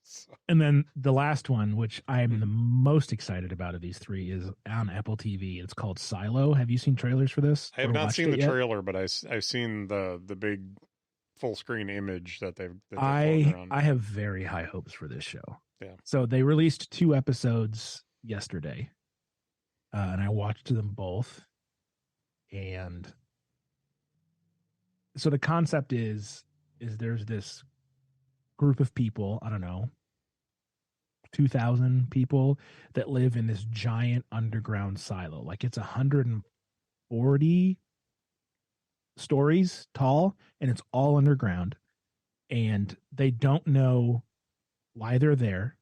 So. And then the last one, which I am the most excited about of these 3, is on Apple TV. It's called Silo. Have you seen trailers for this? I have not seen the trailer, but I've seen the big full screen image that they've I have very high hopes for this show. Yeah. So they released 2 episodes yesterday, and I watched them both. And so the concept is there's this group of people, I don't know, 2,000 people that live in this giant underground silo. Like it's 140 stories tall, and it's all underground. And they don't know why they're there,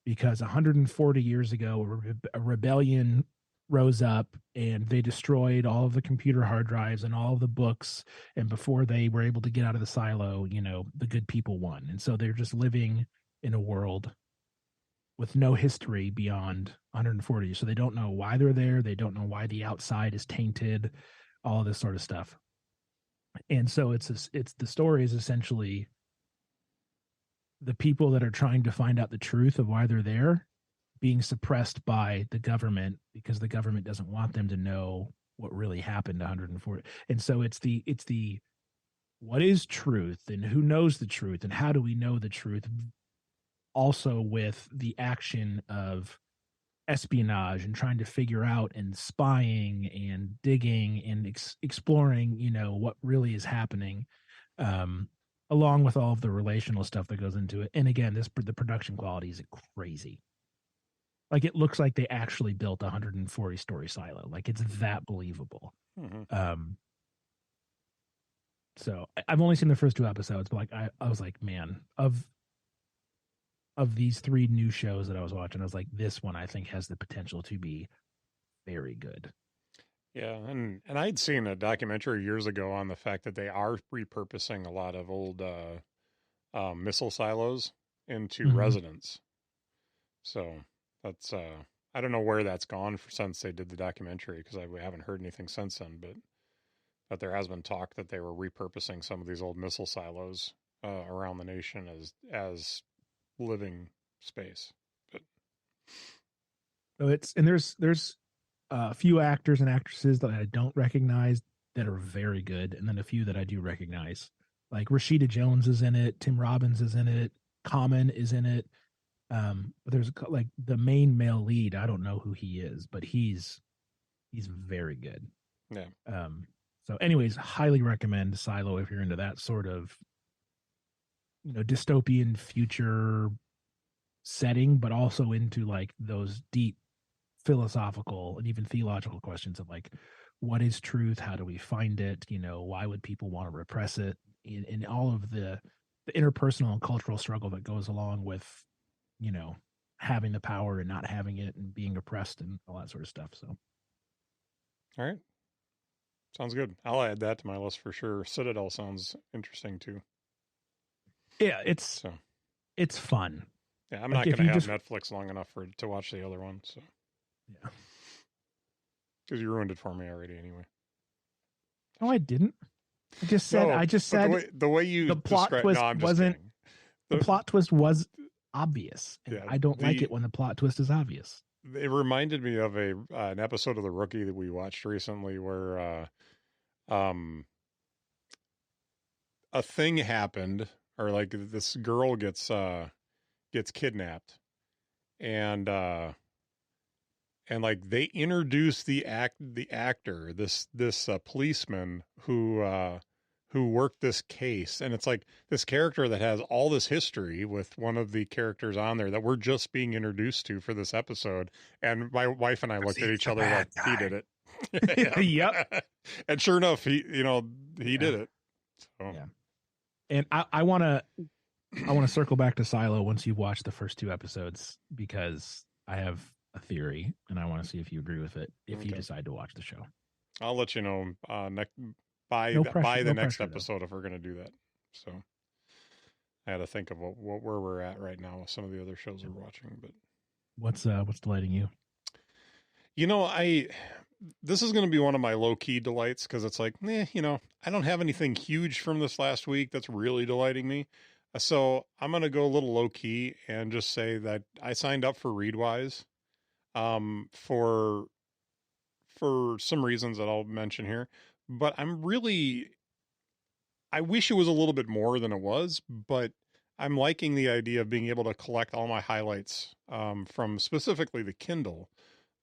because 140 years ago, a rebellion rose up and they destroyed all of the computer hard drives and all of the books. And before they were able to get out of the silo, you know, the good people won. And so they're just living in a world with no history beyond 140. So they don't know why they're there. They don't know why the outside is tainted, all of this sort of stuff. And so it's the story is essentially the people that are trying to find out the truth of why they're there being suppressed by the government because the government doesn't want them to know what really happened 140. And so it's the what is truth and who knows the truth and how do we know the truth, also with the action of espionage and trying to figure out and spying and digging and exploring, you know, what really is happening, along with all of the relational stuff that goes into it. And again, the production quality is crazy. Like it looks like they actually built a 140-story silo. Like it's that believable. So I've only seen the first 2 episodes, but like I was like, man, of these 3 new shows that I was watching, I was like, this one I think has the potential to be very good. Yeah, and I'd seen a documentary years ago on the fact that they are repurposing a lot of old missile silos into residence. So that's I don't know where that's gone since they did the documentary, because we haven't heard anything since then. But there has been talk that they were repurposing some of these old missile silos around the nation as living space. But so there's a few actors and actresses that I don't recognize that are very good, and then a few that I do recognize. Like Rashida Jones is in it, Tim Robbins is in it, Common is in it. But there's like the main male lead, I don't know who he is, but he's very good. Yeah. So anyways, highly recommend Silo if you're into that sort of, you know, dystopian future setting, but also into like those deep philosophical and even theological questions of like, what is truth? How do we find it? You know, why would people want to repress it? In all of the interpersonal and cultural struggle that goes along with, you know, having the power and not having it and being oppressed and all that sort of stuff. So All right. Sounds good. I'll add that to my list for sure. Citadel sounds interesting too. Yeah, it's fun. Yeah, I'm not going to have Netflix long enough to watch the other one. So yeah, because you ruined it for me already anyway. No, I didn't. I just said the way you the plot twist wasn't. The plot twist was obvious. And I don't like it when the plot twist is obvious. It reminded me of an episode of The Rookie that we watched recently where a thing happened, or like this girl gets kidnapped, and like they introduce the actor, this policeman who worked this case, and it's like this character that has all this history with one of the characters on there that we're just being introduced to for this episode. And my wife and I looked at each other like, he did it. Yep. And sure enough, he did it. So. Yeah. And I want to circle back to Silo once you've watched the first 2 episodes, because I have a theory and I want to see if you agree with it if you decide to watch the show. I'll let you know by the next episode if we're going to do that. So I had to think of where we're at right now with some of the other shows we're watching. But what's delighting you? This is going to be one of my low key delights, because it's like, I don't have anything huge from this last week that's really delighting me. So I'm going to go a little low key and just say that I signed up for Readwise for some reasons that I'll mention here. But I wish it was a little bit more than it was, but I'm liking the idea of being able to collect all my highlights from specifically the Kindle,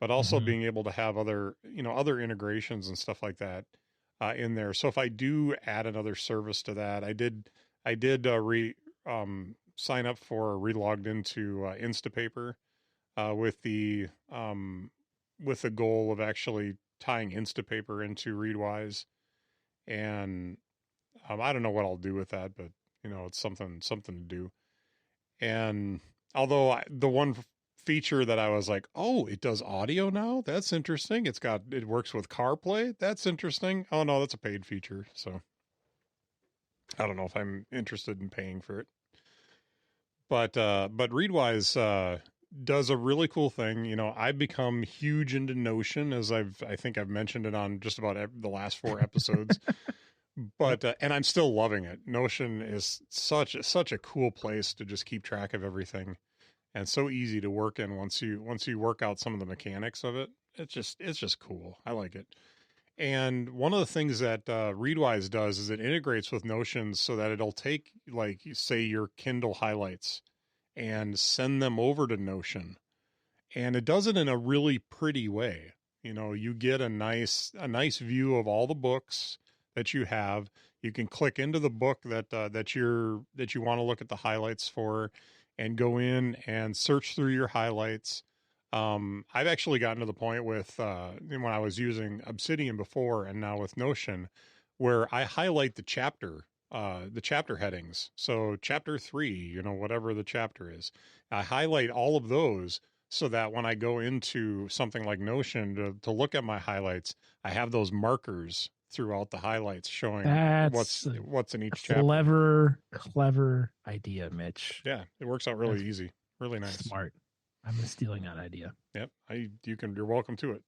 but also being able to have other integrations and stuff like that in there. So if I do add another service to that, I did sign up for relogged into Instapaper with the goal of actually tying Instapaper into Readwise. And I don't know what I'll do with that, but it's something to do. And although the one feature that I was like, oh, it does audio now, that's interesting. It works with CarPlay, that's interesting. Oh no, that's a paid feature, so I don't know if I'm interested in paying for it. But Readwise does a really cool thing. I've become huge into Notion, as I think I've mentioned it on just about the last 4 episodes. But and I'm still loving it. Notion is such a cool place to just keep track of everything, and so easy to work in once you work out some of the mechanics of it. It's just cool. I like it. And one of the things that Readwise does is it integrates with Notion so that it'll take, like, say, your Kindle highlights and send them over to Notion. And it does it in a really pretty way. You get a nice view of all the books that you have. You can click into the book that you want to look at the highlights for, and go in and search through your highlights. I've actually gotten to the point with when I was using Obsidian before, and now with Notion, where I highlight the chapter headings. So chapter 3, whatever the chapter is, I highlight all of those so that when I go into something like Notion to look at my highlights, I have those markers throughout the highlights showing what's in each chapter. Clever idea, Mitch. Yeah, it works out really easy. Really nice. Smart. I'm stealing that idea. Yep. You're welcome to it.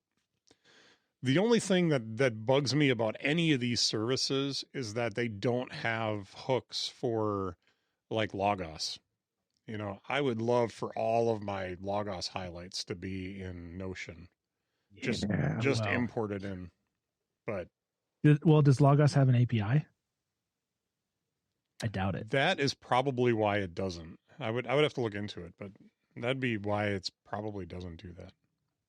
The only thing that bugs me about any of these services is that they don't have hooks for, like, Logos. I would love for all of my Logos highlights to be in Notion. Just imported in. But does Logos have an API? I doubt it. That is probably why it doesn't. I would have to look into it, but that'd be why it's probably doesn't do that.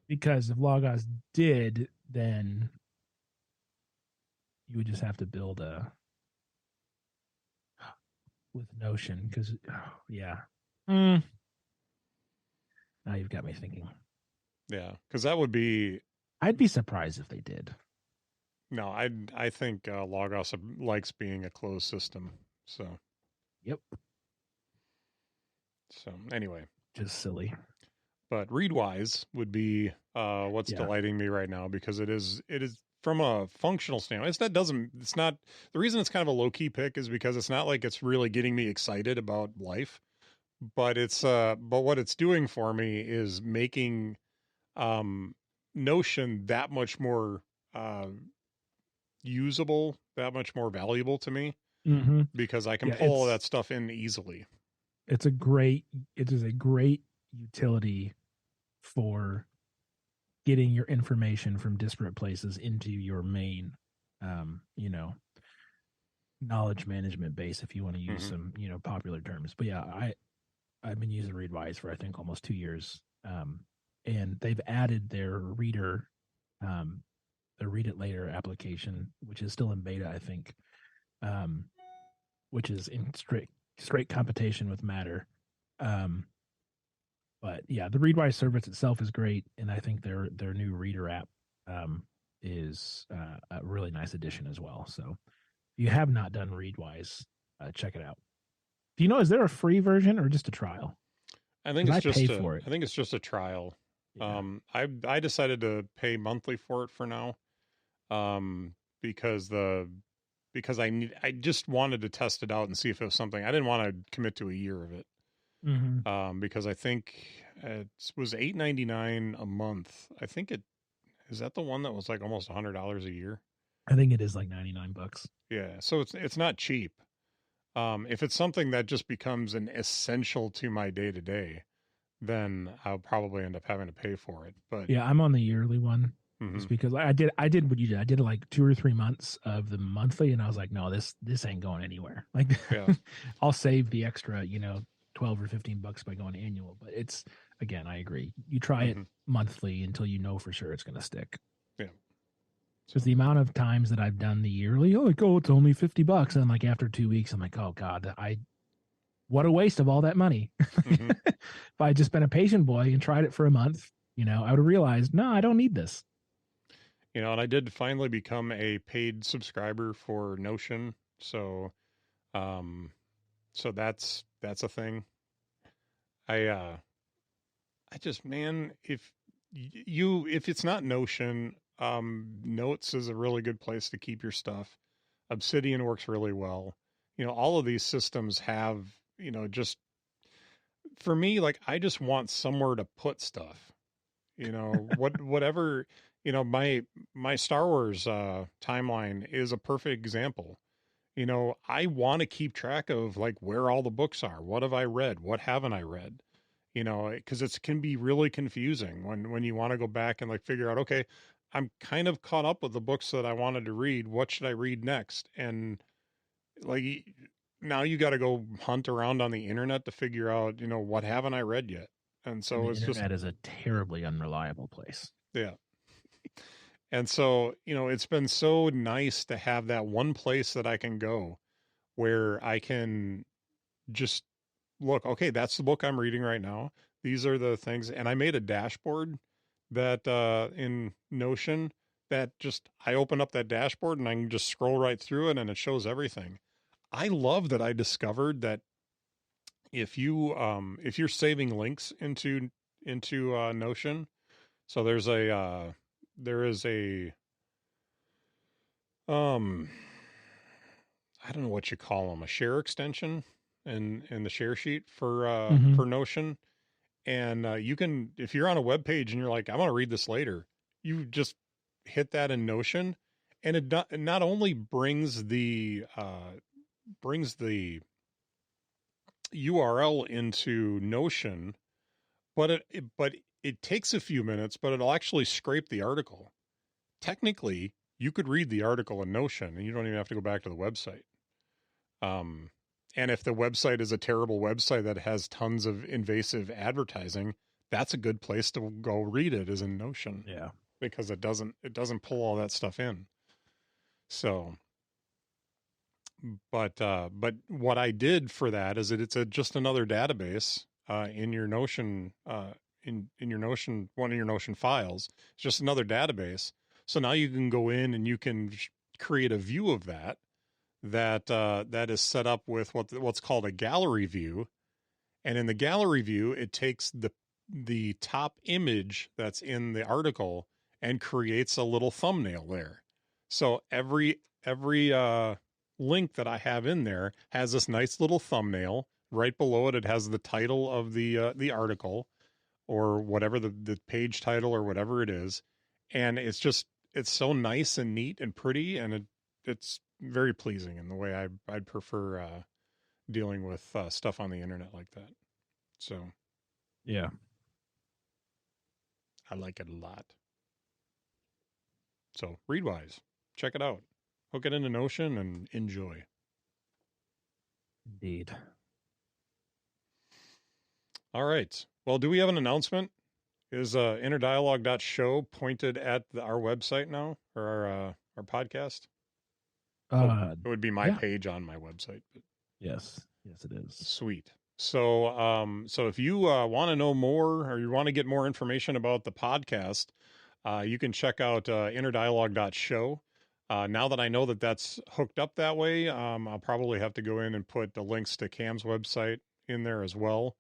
Because if Logos did, then you would just have to build with Notion. Because now you've got me thinking. Yeah, because that would be. I'd be surprised if they did. No, I think Logos likes being a closed system. So. Yep. So anyway. Just silly. But Readwise would be what's delighting me right now, because it is from a functional standpoint, it's not the reason it's kind of a low key pick is because it's not like it's really getting me excited about life, but but what it's doing for me is making Notion that much more usable, that much more valuable to me, because I can pull all that stuff in easily. It is a great utility for getting your information from disparate places into your main, knowledge management base, if you want to use some, popular terms. But yeah, I've been using Readwise for, I think, almost 2 years. And they've added their reader, the Read It Later application, which is still in beta, I think, which is in straight competition with Matter. But yeah, the Readwise service itself is great, and I think their new reader app is a really nice addition as well. So if you have not done Readwise, check it out. Do you know, is there a free version or just a trial? I think it's just a trial. Yeah. I decided to pay monthly for it for now, because I just wanted to test it out and see if it was something. I didn't want to commit to a year of it. Because I think it was $8.99 a month. I think is that the one that was like almost $100 a year? I think it is like $99. Yeah, so it's not cheap. If it's something that just becomes an essential to my day to day, then I'll probably end up having to pay for it. But yeah, I'm on the yearly one. Just because I did what you did. I did like 2 or 3 months of the monthly, and I was like, no, this ain't going anywhere. Like, yeah. I'll save the extra, $12 or $15 by going annual. But it's, again, I agree. You try it monthly until you know for sure it's going to stick. Yeah. Because the amount of times that I've done the yearly, it's only $50, and like after 2 weeks, I'm like, oh God, what a waste of all that money. If I had just been a patient boy and tried it for a month, I would have realized, no, I don't need this. And I did finally become a paid subscriber for Notion. So that's a thing. I just, man, if it's not Notion, Notes is a really good place to keep your stuff. Obsidian works really well. All of these systems have, just for me, like, I just want somewhere to put stuff, whatever, my Star Wars, timeline is a perfect example. I want to keep track of like where all the books are. What have I read? What haven't I read? Because it can be really confusing when you want to go back and like figure out, okay, I'm kind of caught up with the books that I wanted to read. What should I read next? And like, now you got to go hunt around on the internet to figure out, what haven't I read yet? And so the internet is a terribly unreliable place. Yeah. And so, it's been so nice to have that one place that I can go where I can just look, okay, that's the book I'm reading right now. These are the things. And I made a dashboard that in Notion that just, I open up that dashboard and I can just scroll right through it and it shows everything. I love that I discovered that if you're saving links into Notion, so there is a I don't know what you call them, a share extension in the share sheet for Notion. And you can, if you're on a web page and you're like, I want to read this later, you just hit that in Notion, and it not only brings the URL into Notion, but it takes a few minutes, but it'll actually scrape the article. Technically, you could read the article in Notion and you don't even have to go back to the website. And if the website is a terrible website that has tons of invasive advertising, that's a good place to go read it, is in Notion. Yeah. Because it doesn't pull all that stuff in. So, but what I did for that is that it's just another database in your Notion, in your Notion, one of your Notion files. It's just another database. So now you can go in and you can create a view of that is set up with what's called a gallery view. And in the gallery view, it takes the top image that's in the article and creates a little thumbnail there. So every link that I have in there has this nice little thumbnail. Right below it, it has the title of the article or whatever the page title or whatever it is, and it's so nice and neat and pretty, and it's very pleasing in the way I'd prefer dealing with stuff on the internet like that. So yeah, I like it a lot. So Readwise, check it out. Hook it into Notion and enjoy. Indeed. All right. Well, do we have an announcement? Is innerdialogue.show pointed at our website now, or our podcast? It would be my page on my website. But yes, it is. Sweet. So, so if you want to know more or you want to get more information about the podcast, you can check out innerdialogue.show. Now that I know that that's hooked up that way, I'll probably have to go in and put the links to Cam's website in there as well.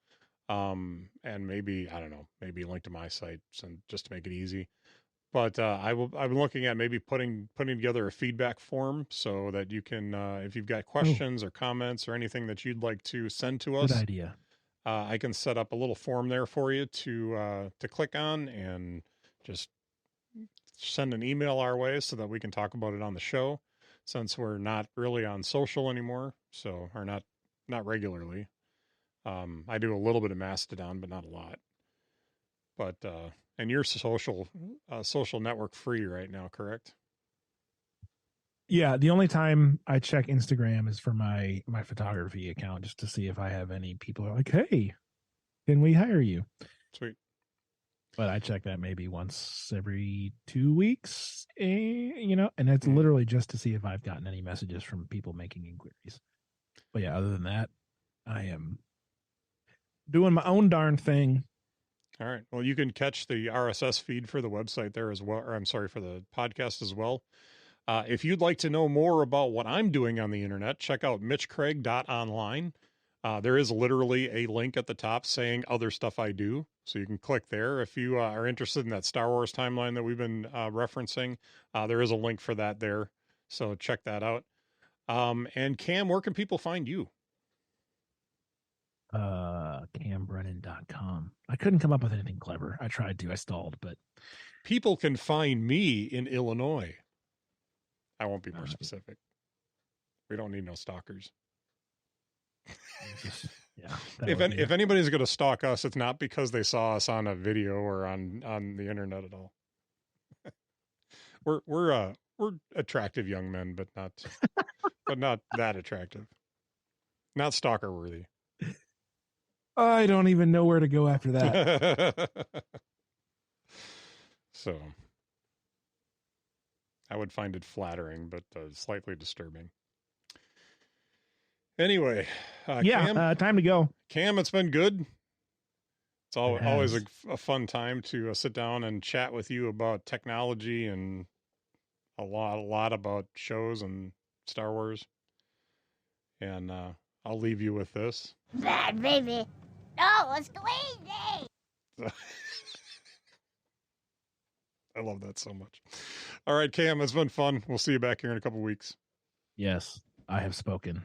And maybe, I don't know, maybe a link to my site just to make it easy. But I've been looking at maybe putting together a feedback form so that you can, if you've got questions or comments or anything that you'd like to send to us. Good idea. I can set up a little form there for you to click on and just send an email our way so that we can talk about it on the show, since we're not really on social anymore. So, or not regularly. I do a little bit of Mastodon, but not a lot. But, and you're social network free right now, correct? Yeah. The only time I check Instagram is for my photography account, just to see if I have any people who are like, hey, can we hire you? Sweet. But I check that maybe once every 2 weeks, and it's literally just to see if I've gotten any messages from people making inquiries. But yeah, other than that, I am doing my own darn thing. All right. Well, you can catch the RSS feed for the website there as well, or I'm sorry, for the podcast as well. If you'd like to know more about what I'm doing on the internet, check out mitchcraig.online. There is literally a link at the top saying other stuff I do. So you can click there. If you are interested in that Star Wars timeline that we've been referencing, there is a link for that there. So check that out. And Cam, where can people find you? CamBrennan.com. I couldn't come up with anything clever. I tried to. I stalled, but people can find me in Illinois. I won't be more specific. We don't need no stalkers. Yeah. If anybody's going to stalk us, it's not because they saw us on a video or on the internet at all. We're attractive young men, but not that attractive. Not stalker worthy. I don't even know where to go after that. So I would find it flattering, but slightly disturbing. Anyway, Cam, time to go. Cam, it's been good. It's always a fun time to sit down and chat with you about technology and a lot about shows and Star Wars. And I'll leave you with this. Bad baby. No, it's crazy. I love that so much. All right, Cam, it's been fun. We'll see you back here in a couple weeks. Yes, I have spoken.